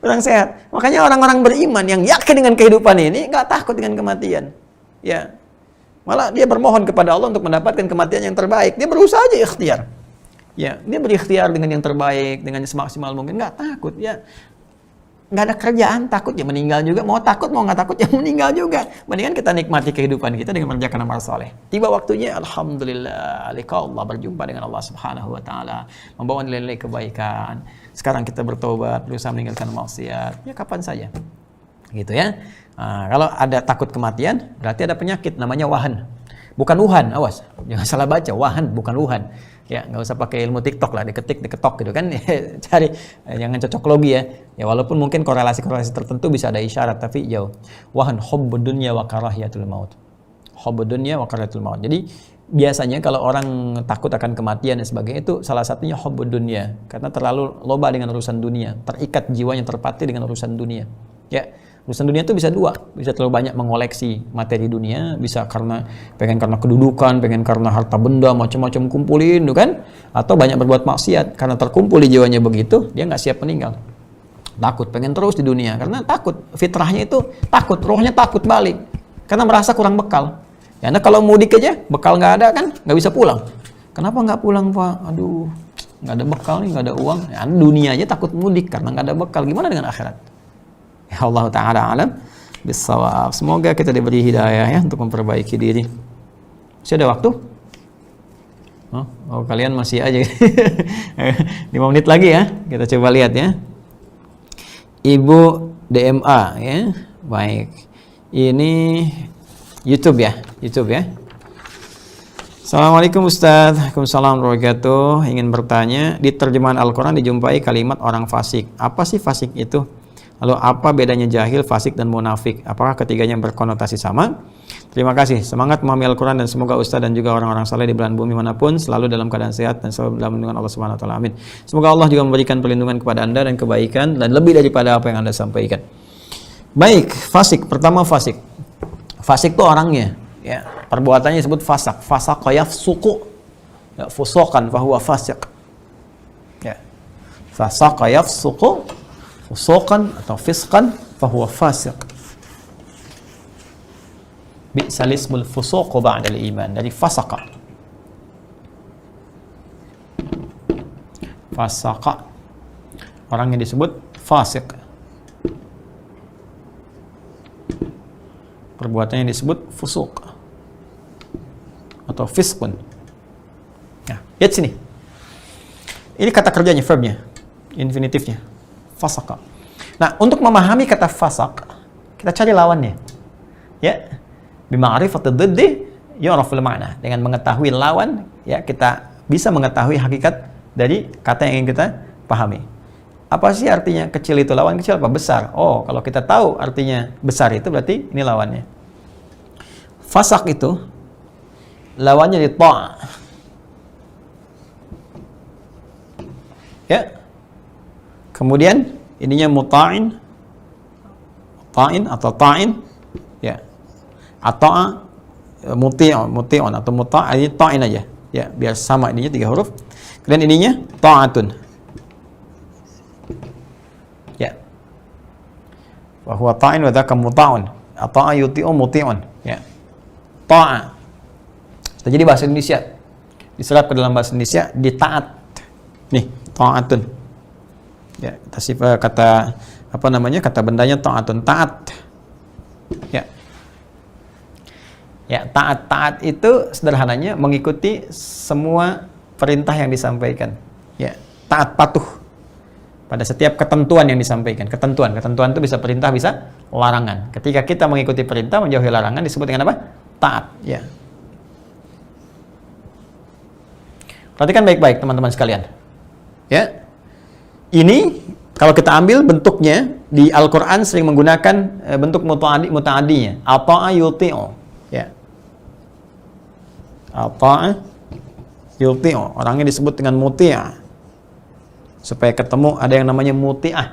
Kurang sehat. Makanya orang-orang beriman yang yakin dengan kehidupan ini nggak takut dengan kematian. Ya, malah dia bermohon kepada Allah untuk mendapatkan kematian yang terbaik. Dia berusaha aja ikhtiar. Ya, dia berikhtiar dengan yang terbaik, dengan semaksimal mungkin, nggak takut. Ya, nggak ada kerjaan, takut ya meninggal juga. Mau takut, mau nggak takut ya meninggal juga. Mendingan kita nikmati kehidupan kita dengan mengerjakan amal soleh. Tiba waktunya, alhamdulillah, Allah berjumpa dengan Allah Subhanahu Wa Taala, membawa nilai-nilai kebaikan. Sekarang kita bertobat, berusaha meninggalkan maksiat. Ya kapan saja, gitu ya. Nah, kalau ada takut kematian, berarti ada penyakit namanya wahan. Bukan Wuhan, awas, jangan salah baca. Wahan, bukan Wuhan. Ya, nggak usah pakai ilmu TikTok lah, diketok gitu kan. Cari, jangan cocok logi ya. Ya walaupun mungkin korelasi-korelasi tertentu bisa ada isyarat, tapi jauh. Wahan hubbud dunya wa karahiyatul maut. Hubbud dunya wa karahiyatul maut. Jadi biasanya kalau orang takut akan kematian dan sebagainya, itu salah satunya hubbud dunya, karena terlalu loba dengan urusan dunia, terikat jiwanya, terpatri dengan urusan dunia. Ya, urusan dunia itu bisa dua, bisa terlalu banyak mengoleksi materi dunia, bisa karena kedudukan, pengen karena harta benda, macam-macam kumpulin, kan? Atau banyak berbuat maksiat, karena terkumpul di jiwanya begitu, dia nggak siap meninggal. Takut, pengen terus di dunia, karena takut, fitrahnya itu takut, rohnya takut balik, karena merasa kurang bekal. Ya, nah kalau mudik aja, bekal nggak ada kan, nggak bisa pulang. Kenapa nggak pulang, Pak? Aduh, nggak ada bekal nih, nggak ada uang. Ya, dunia aja takut mudik karena nggak ada bekal. Gimana dengan akhirat? Ya Allah Ta'ala alam bisawab. Semoga kita diberi hidayah ya untuk memperbaiki diri. Masih ada waktu? Oh kalian masih aja. 5 menit lagi ya. Kita coba lihat ya. Ibu DMA ya. Baik. Ini YouTube ya. Assalamualaikum Ustaz. Waalaikumsalam warahmatullahi wabarakatuh. Ingin bertanya, di terjemahan Al-Quran dijumpai kalimat orang fasik. Apa sih fasik itu? Lalu apa bedanya jahil, fasik, dan munafik? Apakah ketiganya berkonotasi sama? Terima kasih. Semangat memahami Al-Quran dan semoga Ustaz dan juga orang-orang saleh di belahan bumi manapun selalu dalam keadaan sehat dan selalu dalam lindungan Allah Subhanahu wa taala. Amin. Semoga Allah juga memberikan perlindungan kepada Anda dan kebaikan dan lebih daripada apa yang Anda sampaikan. Baik, fasik. Pertama fasik. Fasik itu orangnya, ya. Perbuatannya disebut fasak. Fasaqa yafsuqu. Ya, fusuqan fahuwa fasik. Ya. Fasaqa yafsuqu fusuqan atau fisqan fahuwa fasiq. Bi'sal ismul fusuq ba'da al-iman. Dari fasaqa. Fasaqa. Orang yang disebut fasiq. Perbuatannya disebut fusuq atau fisqun. Nah, lihat sini. Ini kata kerjanya, verbnya, infinitifnya. Fasaqa. Nah, untuk memahami kata fasak, kita cari lawannya. Ya. Bima'rifatid diddi yu'raful ma'na. Dengan mengetahui lawan, ya kita bisa mengetahui hakikat dari kata yang ingin kita pahami. Apa sih artinya kecil itu? Lawan kecil apa? Besar. Oh, kalau kita tahu artinya besar itu berarti ini lawannya. Fasak itu lawannya di ta'. Ya. Kemudian ininya muta'in atau ta'in, ya. Ata'a muti'un atau muta', ini ta'in aja. Ya, biar sama ininya 3 huruf. Kemudian ininya ta'atun. Ya. Wa huwa ta'in wa dzaka muta'un. Ata'a yuti'u muti'un. Ya. Ta'a. Jadi bahasa Indonesia diserap ke dalam bahasa Indonesia ditaat. Nih, ta'atun. Ya, kata apa namanya? Kata bendanya ta'atun, taat. Ya. Ya, taat itu sederhananya mengikuti semua perintah yang disampaikan. Ya, taat patuh pada setiap ketentuan yang disampaikan. Ketentuan itu bisa perintah, bisa larangan. Ketika kita mengikuti perintah, menjauhi larangan disebut dengan apa? Taat, ya. Perhatikan baik-baik teman-teman sekalian. Ya. Ini kalau kita ambil bentuknya di Al-Qur'an sering menggunakan bentuk muta'addinya. Ata'a yuti'u. Ya. Ata'a yuti'u. Orangnya disebut dengan muti'ah. Supaya ketemu ada yang namanya muti'ah.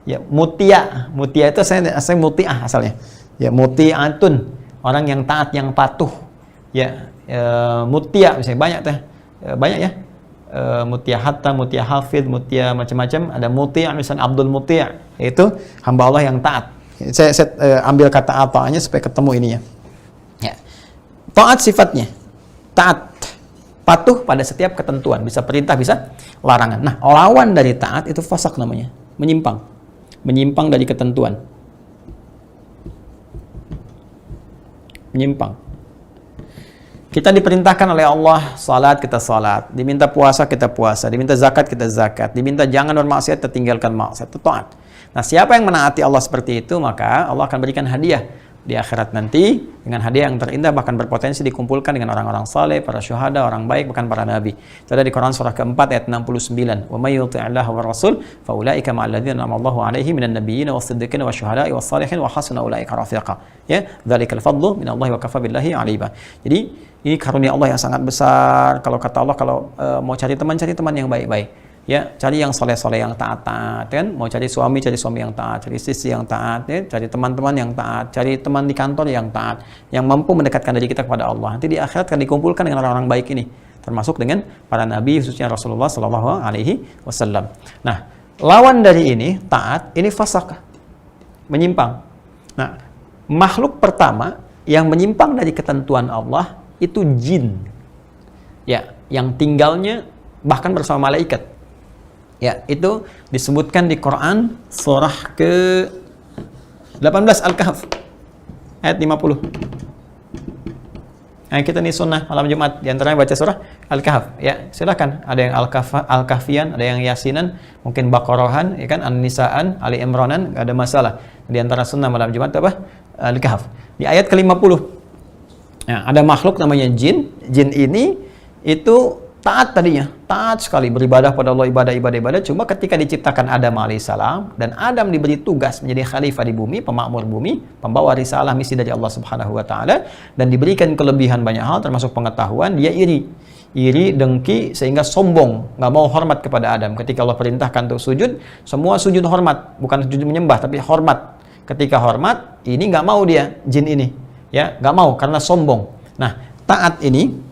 Ya, muti'ah. Muti'ah itu saya muti'ah asalnya. Ya, muti'atun. Orang yang taat, yang patuh. Ya, muti'ah misalnya banyak teh. Banyak ya. Mutia hatta, mutia hafid, mutia macam-macam. Ada mutia, misalnya Abdul Mutia, yaitu hamba Allah yang taat. Saya ambil kata ata'anya supaya ketemu ininya. Ya. Taat sifatnya, taat, patuh pada setiap ketentuan, bisa perintah, bisa larangan. Nah, lawan dari taat itu fasak namanya, menyimpang. menyimpang dari ketentuan. Menyimpang. Kita diperintahkan oleh Allah salat, kita salat, diminta puasa, kita puasa, diminta zakat, kita zakat, diminta jangan bermaksiat, kita tinggalkan maksiat, itu taat. Nah, siapa yang menaati Allah seperti itu, maka Allah akan berikan hadiah di akhirat nanti dengan hadiah yang terindah, bahkan berpotensi dikumpulkan dengan orang-orang saleh, para syuhada, orang baik, bahkan para nabi. Itu ada di Quran surah keempat ayat 69. Wa may yuti'illaha wa rasul fa ulaika ma'al ladzina an'ama Allahu 'alaihim minan nabiyyin was-siddiqin wasyuhada'i was-salihin wa hasuna ulaika rafiqa. Ya, dzalikal fadlu minallahi wa kafa billahi 'alima. Jadi ini karunia Allah yang sangat besar. Kalau kata Allah, kalau mau cari teman yang baik-baik. Ya, cari yang soleh-soleh, yang taat-taat, kan? Mau cari suami yang taat, cari istri yang taat, ya? Cari teman-teman yang taat, cari teman di kantor yang taat, yang mampu mendekatkan diri kita kepada Allah. Nanti di akhirat akan dikumpulkan dengan orang-orang baik ini, termasuk dengan para nabi, khususnya Rasulullah Shallallahu Alaihi Wasallam. Nah, lawan dari ini taat, ini fasaq, menyimpang. Nah, makhluk pertama yang menyimpang dari ketentuan Allah itu jin, ya, yang tinggalnya bahkan bersama malaikat. Ya, itu disebutkan di Quran surah ke-18 Al-Kahf ayat 50. Nah, kita nih sunnah malam Jumat, di antaranya baca surah Al-Kahf. Ya, silakan. Ada yang Al-Kahfian, ada yang Yasinan, mungkin Baqarahan, ya kan, An-Nisaan, Ali Imranan, enggak ada masalah. Di antara sunnah malam Jumat apa? Al-Kahf. Di ayat ke-50. Nah, ada makhluk namanya jin. Jin ini itu taat tadinya, taat sekali beribadah pada Allah, ibadah. Cuma ketika diciptakan Adam alaihissalam dan Adam diberi tugas menjadi khalifah di bumi, pemakmur bumi, pembawa risalah misi dari Allah Subhanahu wa taala, dan diberikan kelebihan banyak hal termasuk pengetahuan, dia iri, dengki, sehingga sombong, nggak mau hormat kepada Adam. Ketika Allah perintahkan untuk sujud, semua sujud hormat, bukan sujud menyembah tapi hormat. Ketika hormat, ini nggak mau dia, jin ini, ya nggak mau karena sombong. Nah, taat ini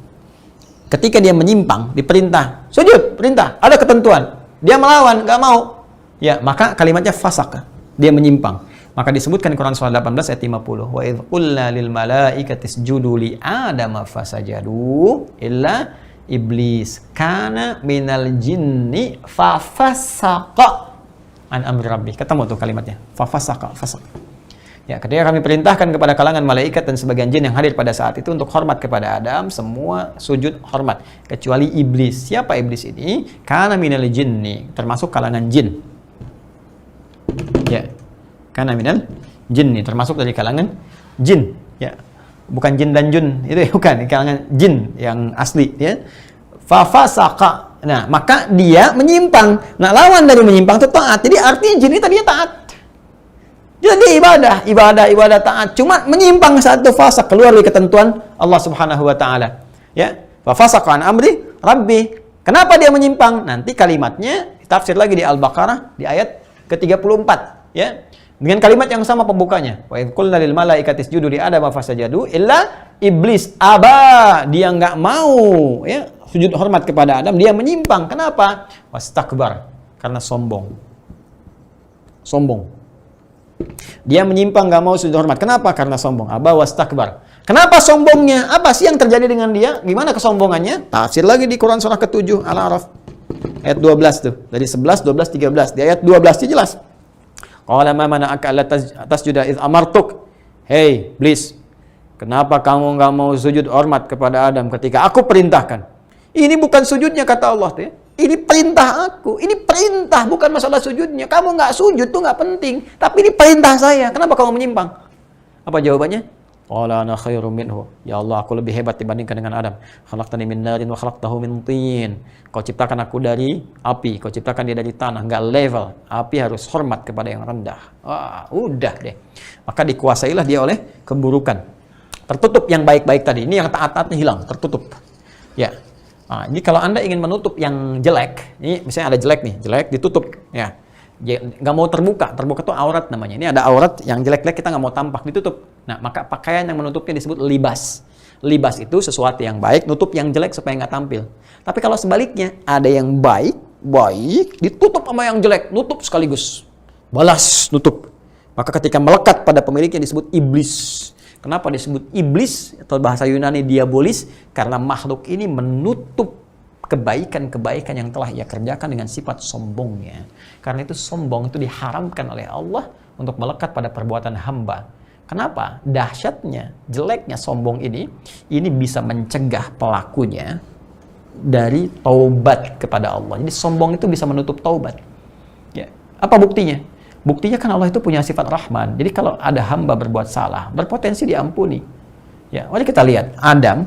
ketika dia menyimpang, diperintah sujud, perintah, ada ketentuan, dia melawan, nggak mau, ya maka kalimatnya fasaq, dia menyimpang. Maka disebutkan di Quran surah 18 ayat 50, wa idz qulna lil malaikati isjudu li adama fasajadu illa iblis kana minal jinni fa fasaqa an amri rabbih. Ketemu tuh kalimatnya, fa fasaqa, fasaq. Ya, ketika kami perintahkan kepada kalangan malaikat dan sebagian jin yang hadir pada saat itu untuk hormat kepada Adam, semua sujud hormat kecuali iblis. Siapa iblis ini? Kana minal jinni, termasuk kalangan jin. Ya. Kana minal jinni, termasuk dari kalangan jin, ya. Bukan jin dan jun, itu bukan, kalangan jin yang asli, ya. Fa fasaqa. Nah, maka dia menyimpang. Nah, lawan dari menyimpang itu taat. Jadi artinya jin ini tadinya taat. Jadi ibadah taat, cuma menyimpang saat itu fasaq, keluar dari ketentuan Allah Subhanahu wa taala. Ya, fa fasaqa an amri rabbi. Kenapa dia menyimpang? Nanti kalimatnya tafsir lagi di Al-Baqarah di ayat ke-34, ya. Dengan kalimat yang sama pembukanya. Wa idz qulna lil malaikati isjudu li adama fasajadu illa iblis aba, dia enggak mau, ya, sujud hormat kepada Adam, dia menyimpang. Kenapa? Wastakbar, karena sombong. Dia menyimpang, nggak mau sujud hormat. Kenapa? Karena sombong. Aba wastakbar. Kenapa sombongnya? Apa sih yang terjadi dengan dia? Gimana kesombongannya? Tafsir lagi di Quran surah ke-7 Al-A'raf ayat 12 tuh. Dari 11, 12, 13. Di ayat 12 itu jelas. Qala ma mana'aka alla tasjuda idz amartuk. Hei, iblis, kenapa kamu nggak mau sujud hormat kepada Adam ketika aku perintahkan? Ini bukan sujudnya, kata Allah tuh, ya. Ini perintah aku, ini perintah, bukan masalah sujudnya. Kamu nggak sujud tuh nggak penting, tapi ini perintah saya. Kenapa kamu menyimpang? Apa jawabannya? Qala ana khairum minhu. Ya Allah, aku lebih hebat dibandingkan dengan Adam. Khalaqtani min narin wa khalaqtahu min tin. Kau ciptakan aku dari api, kau ciptakan dia dari tanah, nggak level. Api harus hormat kepada yang rendah. Wah, udah deh. Maka dikuasailah dia oleh keburukan. Tertutup yang baik-baik tadi. Ini yang taat-taatnya hilang, tertutup. Ya. Nah, ini kalau Anda ingin menutup yang jelek, ini misalnya ada jelek nih, jelek ditutup, ya, nggak mau terbuka itu aurat namanya. Ini ada aurat yang jelek-jelek kita nggak mau tampak, ditutup. Nah, maka pakaian yang menutupnya disebut libas. Libas itu sesuatu yang baik, nutup yang jelek supaya nggak tampil. Tapi kalau sebaliknya, ada yang baik, ditutup sama yang jelek, nutup sekaligus, balas, nutup. Maka ketika melekat pada pemiliknya disebut iblis. Kenapa disebut iblis atau bahasa Yunani diabolis? Karena makhluk ini menutup kebaikan-kebaikan yang telah ia kerjakan dengan sifat sombongnya. Karena itu sombong itu diharamkan oleh Allah untuk melekat pada perbuatan hamba. Kenapa? Dahsyatnya, jeleknya sombong ini bisa mencegah pelakunya dari taubat kepada Allah. Jadi sombong itu bisa menutup taubat. Ya. Apa buktinya? Buktinya kan Allah itu punya sifat Rahman. Jadi kalau ada hamba berbuat salah, berpotensi diampuni. Ya, mari kita lihat Adam,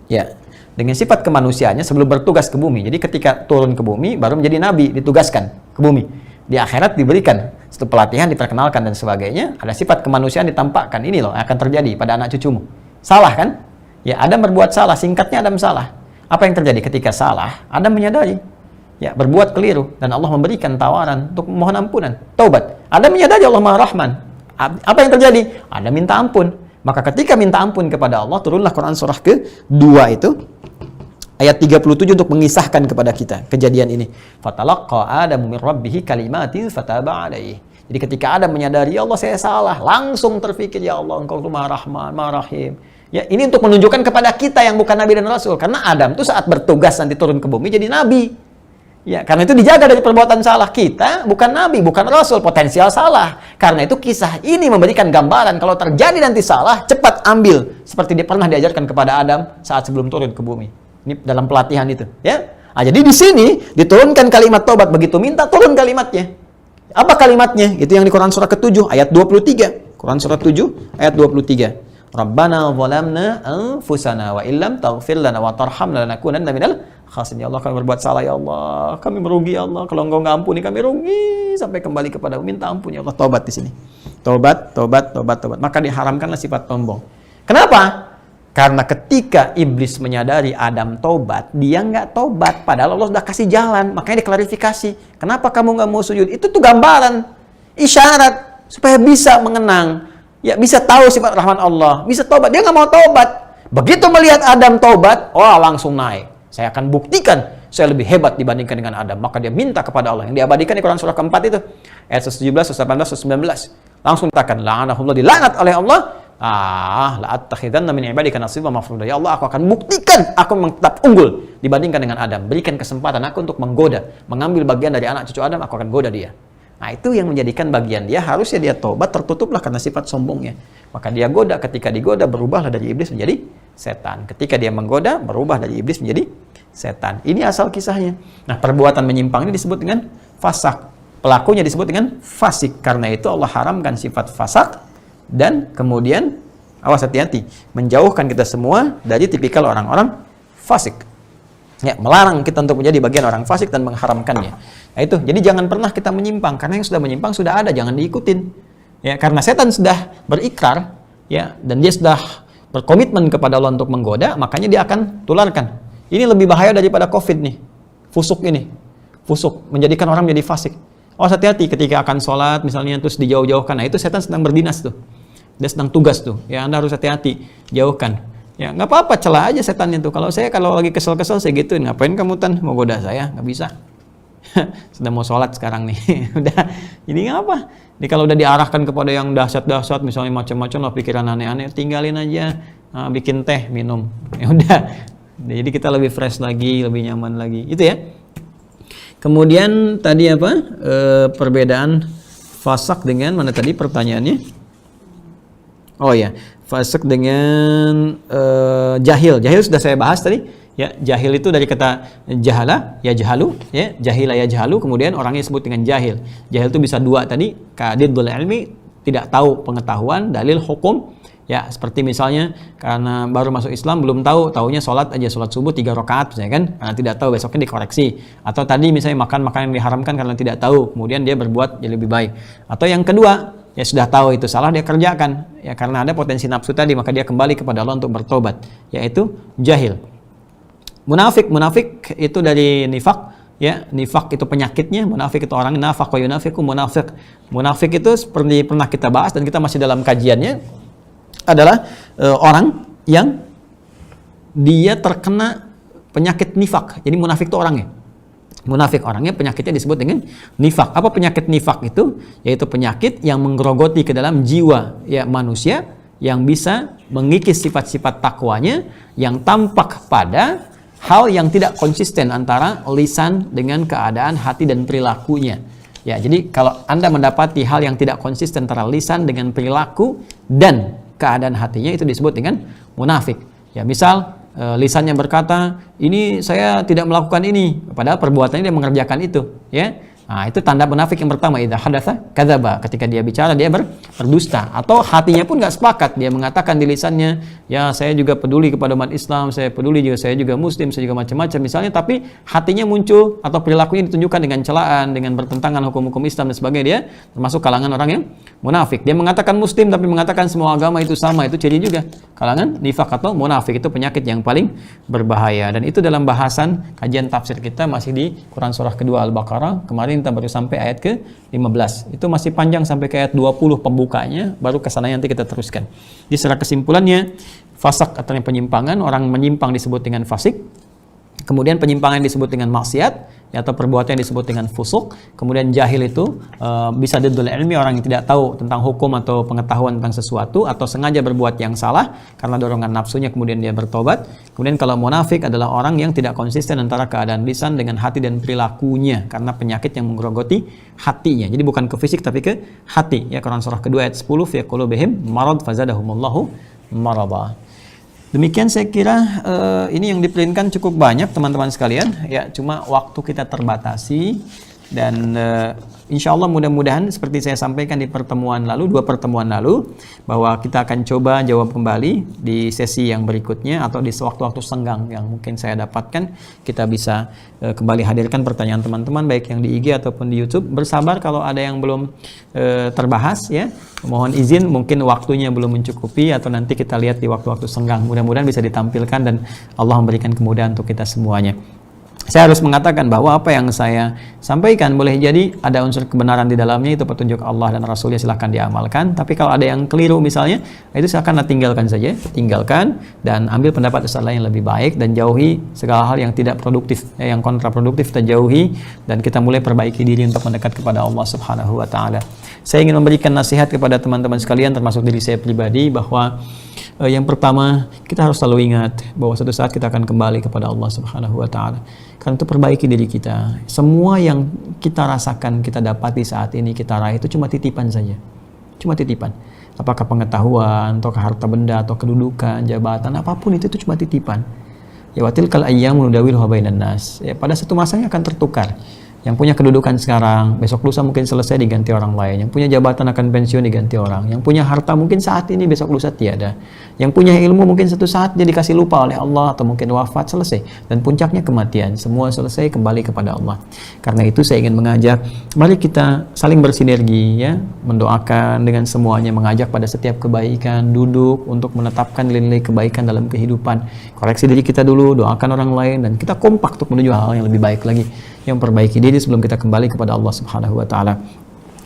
ya, dengan sifat kemanusiaannya sebelum bertugas ke bumi. Jadi ketika turun ke bumi, baru menjadi nabi, ditugaskan ke bumi. Di akhirat diberikan satu pelatihan, diperkenalkan dan sebagainya. Ada sifat kemanusiaan ditampakkan. Ini loh akan terjadi pada anak cucumu. Salah kan? Ya, Adam berbuat salah. Singkatnya Adam salah. Apa yang terjadi ketika salah? Adam menyadari, ya, berbuat keliru, dan Allah memberikan tawaran untuk mohon ampunan, taubat. Adam menyadari Allah Maha Rahman. Apa yang terjadi? Adam minta ampun. Maka ketika minta ampun kepada Allah, turunlah Quran surah ke-2 itu, ayat 37 untuk mengisahkan kepada kita kejadian ini. Fatalaqqa Adamu min rabbih kalimatin fataba alaihi. Jadi ketika Adam menyadari, ya Allah saya salah, langsung terfikir, ya Allah Engkau itu Maha Rahman, Maha Rahim. Ya, ini untuk menunjukkan kepada kita yang bukan nabi dan rasul. Karena Adam itu saat bertugas nanti turun ke bumi jadi nabi. Ya, karena itu dijaga dari perbuatan salah. Kita bukan nabi, bukan rasul, potensial salah. Karena itu kisah ini memberikan gambaran kalau terjadi nanti salah, cepat ambil seperti dia pernah diajarkan kepada Adam saat sebelum turun ke bumi. Ini dalam pelatihan itu, ya. Nah, jadi di sini diturunkan kalimat taubat, begitu minta turun kalimatnya. Apa kalimatnya? Itu yang di Quran surah ke-7 ayat 23. Quran surah 7 ayat 23. Rabbana zalamna anfusana wa illam taghfir lana wa tarhamna lanakunanna minal khasirin. Ya Allah, kami berbuat salah, ya Allah. Kami merugi, ya Allah. Kalau Engkau nggak ampuni, kami rugi sampai kembali kepada-Mu. Minta ampun, ya Allah. Taubat di sini. Taubat. Maka diharamkanlah sifat sombong. Kenapa? Karena ketika iblis menyadari Adam taubat, dia nggak taubat. Padahal Allah sudah kasih jalan. Makanya diklarifikasi. Kenapa kamu nggak mau sujud? Itu tuh gambaran, isyarat supaya bisa mengenang. Ya, bisa tahu sifat rahman Allah, bisa taubat. Dia nggak mau taubat. Begitu melihat Adam taubat, langsung naik. Saya akan buktikan saya lebih hebat dibandingkan dengan Adam. Maka dia minta kepada Allah. Yang diabadikan di Quran surah keempat itu. Ayat 117, 118, 119. Langsung katakan, la'anahullah, dilaknat oleh Allah. La'attakhidanna min ibadika nasiban mafruḍa. Ya Allah, aku akan buktikan aku memang tetap unggul dibandingkan dengan Adam. Berikan kesempatan aku untuk menggoda, mengambil bagian dari anak cucu Adam, aku akan goda dia. Nah, itu yang menjadikan bagian dia, harusnya dia taubat, tertutuplah karena sifat sombongnya. Maka dia goda, ketika digoda berubahlah dari iblis menjadi setan. Ketika dia menggoda, berubah dari iblis menjadi setan. Ini asal kisahnya. Nah, perbuatan menyimpang ini disebut dengan fasak. Pelakunya disebut dengan fasik. Karena itu Allah haramkan sifat fasak dan kemudian, awas hati-hati, menjauhkan kita semua dari tipikal orang-orang fasik. Ya, melarang kita untuk menjadi bagian orang fasik dan mengharamkannya. Nah, itu. Jadi jangan pernah kita menyimpang, karena yang sudah menyimpang sudah ada, jangan diikutin. Ya, karena setan sudah berikrar, ya, dan dia sudah berkomitmen kepada Allah untuk menggoda, makanya dia akan tularkan. Ini lebih bahaya daripada COVID nih. Fusuk ini. Fusuk menjadikan orang menjadi fasik. Hati-hati ketika akan sholat misalnya terus dijauh-jauhkan. Nah, itu setan sedang berdinas tuh. Dia sedang tugas tuh. Ya, Anda harus hati-hati, jauhkan. Ya, nggak apa-apa, celah aja setannya tuh. Kalau lagi kesel-kesel saya gituin, ngapain kamu Tan mau goda saya? Nggak bisa. Sedang mau sholat sekarang nih. Udah, ini apa? Jadi kalau udah diarahkan kepada yang dahsyat-dahsyat, misalnya macam-macam lah pikiran aneh-aneh, tinggalin aja, bikin teh, minum. Ya udah. Jadi kita lebih fresh lagi, lebih nyaman lagi. Itu ya. Kemudian tadi apa? Perbedaan fasak dengan mana tadi pertanyaannya? Oh ya, fasak dengan jahil. Jahil sudah saya bahas tadi. Ya, jahil itu dari kata jahala, ya jahalu, ya, jahila ya jahalu, kemudian orangnya disebut dengan jahil. Jahil itu bisa dua tadi, kadidul ilmi, tidak tahu pengetahuan, dalil hukum, ya, seperti misalnya karena baru masuk Islam belum tahu, taunya sholat aja, sholat subuh 3 rakaat misalnya kan, karena tidak tahu besoknya dikoreksi. Atau tadi misalnya makan makanan yang diharamkan karena tidak tahu, kemudian dia berbuat jadi lebih baik. Atau yang kedua, ya sudah tahu itu salah dia kerjakan, ya karena ada potensi nafsu tadi, maka dia kembali kepada Allah untuk bertobat, yaitu jahil. Munafik itu dari nifak, ya, nifak itu penyakitnya, munafik itu orang nafaq wa yunafiqu munafik. Munafik itu seperti pernah kita bahas dan kita masih dalam kajiannya, adalah orang yang dia terkena penyakit nifak. Jadi munafik itu orangnya. Munafik orangnya penyakitnya disebut dengan nifak. Apa penyakit nifak itu? Yaitu penyakit yang menggerogoti ke dalam jiwa ya manusia yang bisa mengikis sifat-sifat takwanya yang tampak pada hal yang tidak konsisten antara lisan dengan keadaan hati dan perilakunya. Ya, jadi kalau Anda mendapati hal yang tidak konsisten antara lisan dengan perilaku dan keadaan hatinya, itu disebut dengan munafik. Ya, misal lisannya berkata, ini saya tidak melakukan ini, padahal perbuatannya dia mengerjakan itu, ya. Nah, itu tanda munafik yang pertama, idza hadatsa kadzaba, ketika dia bicara dia berdusta, atau hatinya pun nggak sepakat, dia mengatakan di lisannya, ya saya juga peduli kepada umat Islam, saya peduli juga, saya juga muslim, saya juga macam-macam misalnya, tapi hatinya muncul atau perilakunya ditunjukkan dengan celaan, dengan bertentangan hukum-hukum Islam dan sebagainya, dia termasuk kalangan orang yang munafik. Dia mengatakan muslim tapi mengatakan semua agama itu sama, itu ciri juga kalangan nifaq atau munafik. Itu penyakit yang paling berbahaya, dan itu dalam bahasan kajian tafsir kita masih di Quran surah kedua Al-Baqarah. Kemarin kita baru sampai ayat ke-15. Itu masih panjang sampai ke ayat 20 pembukanya, baru ke sana nanti kita teruskan. Jadi secara kesimpulannya, fasaq atau penyimpangan, orang menyimpang disebut dengan fasik. Kemudian penyimpangan disebut dengan maksiat, atau perbuatan yang disebut dengan fusuk. Kemudian jahil itu bisa diddul ilmi, orang yang tidak tahu tentang hukum atau pengetahuan tentang sesuatu, atau sengaja berbuat yang salah karena dorongan nafsunya kemudian dia bertobat. Kemudian kalau munafik adalah orang yang tidak konsisten antara keadaan lisan dengan hati dan perilakunya, karena penyakit yang menggerogoti hatinya. Jadi bukan ke fisik tapi ke hati. Ya, Quran surah kedua ayat 10, fi qulubihim marad fazadahumullahu marada. Demikian saya kira ini yang diperintahkan cukup banyak teman-teman sekalian, ya, cuma waktu kita terbatasi, dan insya Allah mudah-mudahan seperti saya sampaikan di pertemuan lalu, 2 pertemuan lalu, bahwa kita akan coba jawab kembali di sesi yang berikutnya, atau di sewaktu-waktu senggang yang mungkin saya dapatkan, kita bisa kembali hadirkan pertanyaan teman-teman baik yang di IG ataupun di YouTube. Bersabar kalau ada yang belum terbahas, ya, mohon izin, mungkin waktunya belum mencukupi, atau nanti kita lihat di waktu-waktu senggang. Mudah-mudahan bisa ditampilkan dan Allah memberikan kemudahan untuk kita semuanya. Saya harus mengatakan bahwa apa yang saya sampaikan boleh jadi ada unsur kebenaran di dalamnya, itu petunjuk Allah dan Rasulnya, silahkan diamalkan. Tapi kalau ada yang keliru misalnya, itu silahkan tinggalkan saja, tinggalkan, dan ambil pendapat ustaz lain yang lebih baik, dan jauhi segala hal yang tidak produktif, yang kontraproduktif kita jauhi, dan kita mulai perbaiki diri untuk mendekat kepada Allah Subhanahu wa taala. Saya ingin memberikan nasihat kepada teman-teman sekalian, termasuk diri saya pribadi, bahwa yang pertama, kita harus selalu ingat bahwa suatu saat kita akan kembali kepada Allah Subhanahu wa taala. Karena itu perbaiki diri kita. Semua yang kita rasakan, kita dapati saat ini, kita raih, itu cuma titipan saja. Cuma titipan. Apakah pengetahuan, atau harta benda, atau kedudukan, jabatan, apapun itu cuma titipan. Ya, wa tilkal ayyamu nudawiluha bainan nas. Ya, pada satu masanya akan tertukar. Yang punya kedudukan sekarang, besok lusa mungkin selesai diganti orang lain. Yang punya jabatan akan pensiun diganti orang. Yang punya harta mungkin saat ini, besok lusa tiada. Yang punya ilmu mungkin satu saat dia dikasih lupa oleh Allah, atau mungkin wafat, selesai. Dan puncaknya kematian. Semua selesai, kembali kepada Allah. Karena itu saya ingin mengajak, mari kita saling bersinergi, ya, mendoakan dengan semuanya, mengajak pada setiap kebaikan, duduk untuk menetapkan nilai-nilai kebaikan dalam kehidupan. Koreksi diri kita dulu, doakan orang lain, dan kita kompak untuk menuju hal yang lebih baik lagi, yang perbaiki diri sebelum kita kembali kepada Allah Subhanahu wa taala.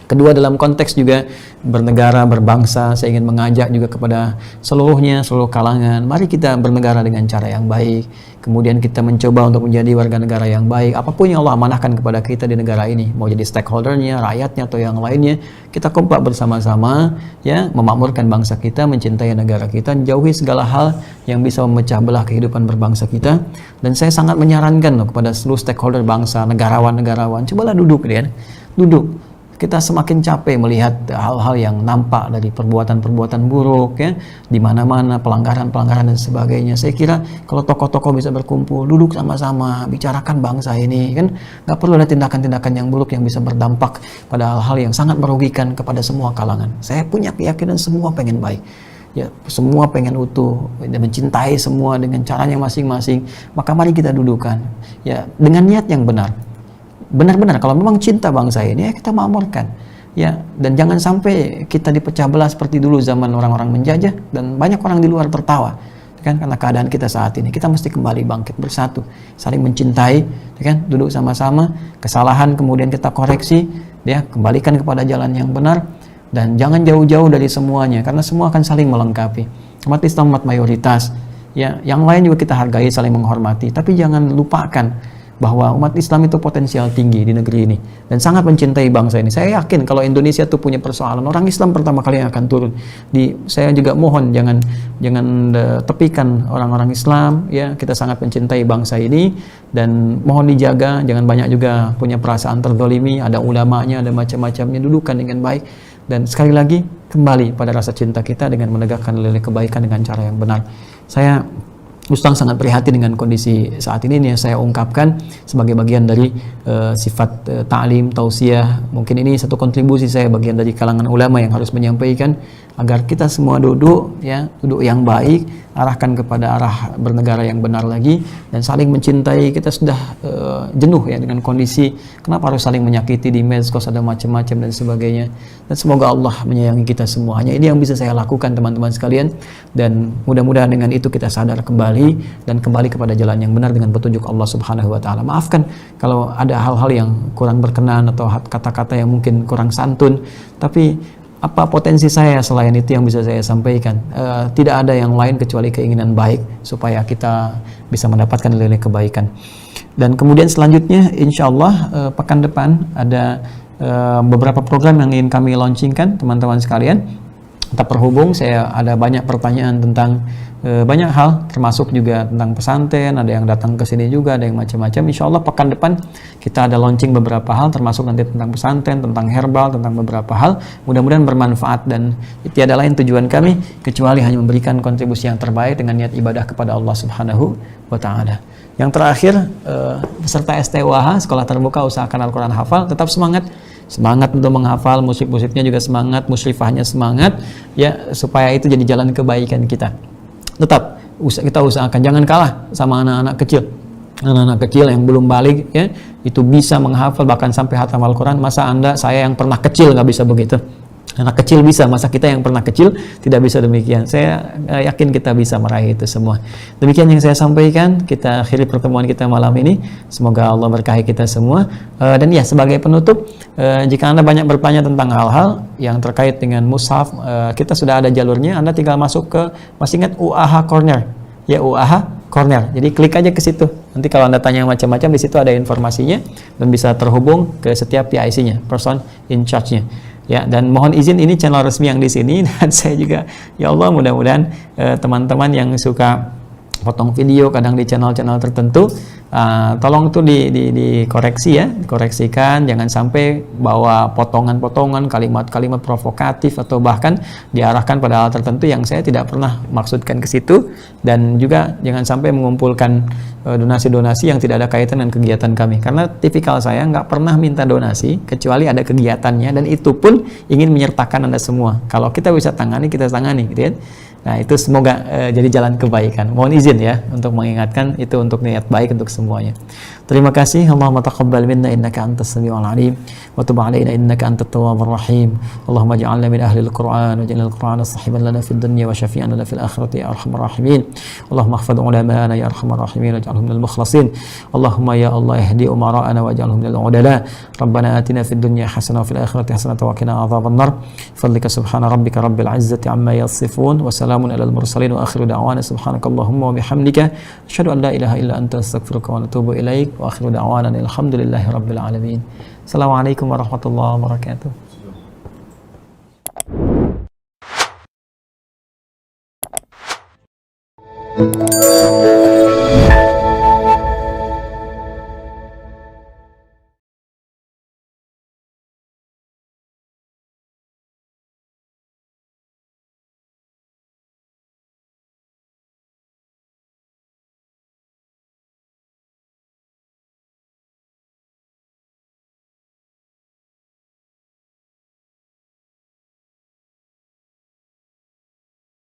Kedua, dalam konteks juga bernegara, berbangsa, saya ingin mengajak juga kepada seluruhnya, seluruh kalangan, mari kita bernegara dengan cara yang baik. Kemudian kita mencoba untuk menjadi warga negara yang baik. Apapun yang Allah amanahkan kepada kita di negara ini, mau jadi stakeholdernya, rakyatnya, atau yang lainnya, kita kompak bersama-sama, ya, memakmurkan bangsa kita, mencintai negara kita, jauhi segala hal yang bisa memecah belah kehidupan berbangsa kita. Dan saya sangat menyarankan kepada seluruh stakeholder bangsa, negarawan-negarawan, cobalah duduk, ya, duduk. Kita semakin capek melihat hal-hal yang nampak dari perbuatan-perbuatan buruk, ya, di mana-mana pelanggaran-pelanggaran dan sebagainya. Saya kira kalau tokoh-tokoh bisa berkumpul, duduk sama-sama, bicarakan bangsa ini, kan nggak perlu ada tindakan-tindakan yang buruk yang bisa berdampak pada hal-hal yang sangat merugikan kepada semua kalangan. Saya punya keyakinan semua pengen baik. Ya, semua pengen utuh dan mencintai semua dengan caranya masing-masing. Maka mari kita dudukan, ya, dengan niat yang benar. Benar-benar kalau memang cinta bangsa ini, ya, kita makmurkan, ya, dan jangan sampai kita dipecah belah seperti dulu zaman orang-orang menjajah dan banyak orang di luar tertawa, kan, karena keadaan kita saat ini. Kita mesti kembali bangkit bersatu, saling mencintai, kan, duduk sama-sama, kesalahan kemudian kita koreksi, ya, kembalikan kepada jalan yang benar, dan jangan jauh-jauh dari semuanya, karena semua akan saling melengkapi. Umat Islam umat mayoritas, ya, yang lain juga kita hargai, saling menghormati, tapi jangan lupakan bahwa umat Islam itu potensial tinggi di negeri ini dan sangat mencintai bangsa ini. Saya yakin kalau Indonesia tuh punya persoalan, orang Islam pertama kali yang akan turun. Saya juga mohon jangan tepikan orang-orang Islam, ya, kita sangat mencintai bangsa ini dan mohon dijaga, jangan banyak juga punya perasaan terzalimi, ada ulamanya, ada macam-macamnya, dudukan dengan baik. Dan sekali lagi kembali pada rasa cinta kita dengan menegakkan nilai kebaikan dengan cara yang benar. Saya Ustaz sangat prihatin dengan kondisi saat ini yang saya ungkapkan sebagai bagian dari sifat ta'lim, tausiah. Mungkin ini satu kontribusi saya bagian dari kalangan ulama yang harus menyampaikan agar kita semua duduk yang baik, arahkan kepada arah bernegara yang benar lagi dan saling mencintai. Kita sudah jenuh ya dengan kondisi kenapa harus saling menyakiti di medsos, ada macam-macam dan sebagainya. Dan semoga Allah menyayangi kita semua. Hanya ini yang bisa saya lakukan teman-teman sekalian, dan mudah-mudahan dengan itu kita sadar kembali dan kembali kepada jalan yang benar dengan petunjuk Allah Subhanahu wa taala. Maafkan kalau ada hal-hal yang kurang berkenan atau kata-kata yang mungkin kurang santun, tapi apa potensi saya selain itu yang bisa saya sampaikan? Tidak ada yang lain kecuali keinginan baik supaya kita bisa mendapatkan nilai kebaikan. Dan kemudian selanjutnya insya Allah pekan depan ada beberapa program yang ingin kami launchingkan teman-teman sekalian. Tetap terhubung, saya ada banyak pertanyaan tentang banyak hal, termasuk juga tentang pesantren, ada yang datang ke sini juga, ada yang macam-macam. Insya Allah pekan depan kita ada launching beberapa hal, termasuk nanti tentang pesantren, tentang herbal, tentang beberapa hal. Mudah-mudahan bermanfaat dan tiada lain tujuan kami kecuali hanya memberikan kontribusi yang terbaik dengan niat ibadah kepada Allah Subhanahu wa taala. Yang terakhir, peserta STUAH, Sekolah Terbuka Usahakan Al-Quran Hafal, tetap semangat untuk menghafal, musik-musiknya juga semangat, musyrifahnya semangat, ya, supaya itu jadi jalan kebaikan kita. Tetap kita usahakan, jangan kalah sama anak-anak kecil yang belum balik, ya, itu bisa menghafal bahkan sampai hatam Al-Quran. Masa saya yang pernah kecil nggak bisa begitu? Anak kecil bisa, masa kita yang pernah kecil tidak bisa demikian? Saya yakin kita bisa meraih itu semua. Demikian yang saya sampaikan, kita akhiri pertemuan kita malam ini. Semoga Allah berkahi kita semua. Dan ya, sebagai penutup, jika Anda banyak bertanya tentang hal-hal yang terkait dengan mushaf, kita sudah ada jalurnya. Anda tinggal masuk ke, masih ingat UAH Corner? Ya, UAH Corner. Jadi klik aja ke situ. Nanti kalau Anda tanya macam-macam, di situ ada informasinya dan bisa terhubung ke setiap PIC-nya, person in charge-nya. Ya, dan mohon izin ini channel resmi yang di sini, dan saya juga, ya Allah, mudah-mudahan teman-teman yang suka potong video kadang di channel-channel tertentu, tolong tuh dikoreksi ya, dikoreksikan, jangan sampai bawa potongan-potongan kalimat-kalimat provokatif atau bahkan diarahkan pada hal tertentu yang saya tidak pernah maksudkan ke situ, dan juga jangan sampai mengumpulkan donasi-donasi yang tidak ada kaitan dengan kegiatan kami, karena tipikal saya nggak pernah minta donasi kecuali ada kegiatannya, dan itu pun ingin menyertakan Anda semua. Kalau kita bisa tangani, kita tangani, gitu ya. Nah, itu semoga jadi jalan kebaikan. Mohon izin ya untuk mengingatkan, itu untuk niat baik untuk semuanya. Terima kasih. Allahumma taqabbal minna innaka antas samiul alim wa tub alaina innaka antat tawwabur rahim. Allahumma ij'alna min ahli al-Qur'an waj'al al-Qur'ana sahiban lana fid dunya wa syafi'an lana fil akhirati ya arhamar rahimin. Allahumma ihfadh ulama'ana ya arhamar rahimin waj'alhum minal mukhlasin. Allahumma ya Allah ihdi umara'ana waj'alhum minal udala. Rabbana atina fid dunya hasanah wa fil akhirati hasanah wa qina adzaban nar. Fadlika subhana rabbika rabbil izzati amma yasifun wa salamun alal mursalin wa akhiru da'wana subhanakallahumma wa bihamdika asyhadu an la ilaha illa anta astaghfiruka wa atubu ilaik wa akhiru da'wana alhamdulillahi rabbil alamin. Assalamualaikum warahmatullahi wabarakatuh.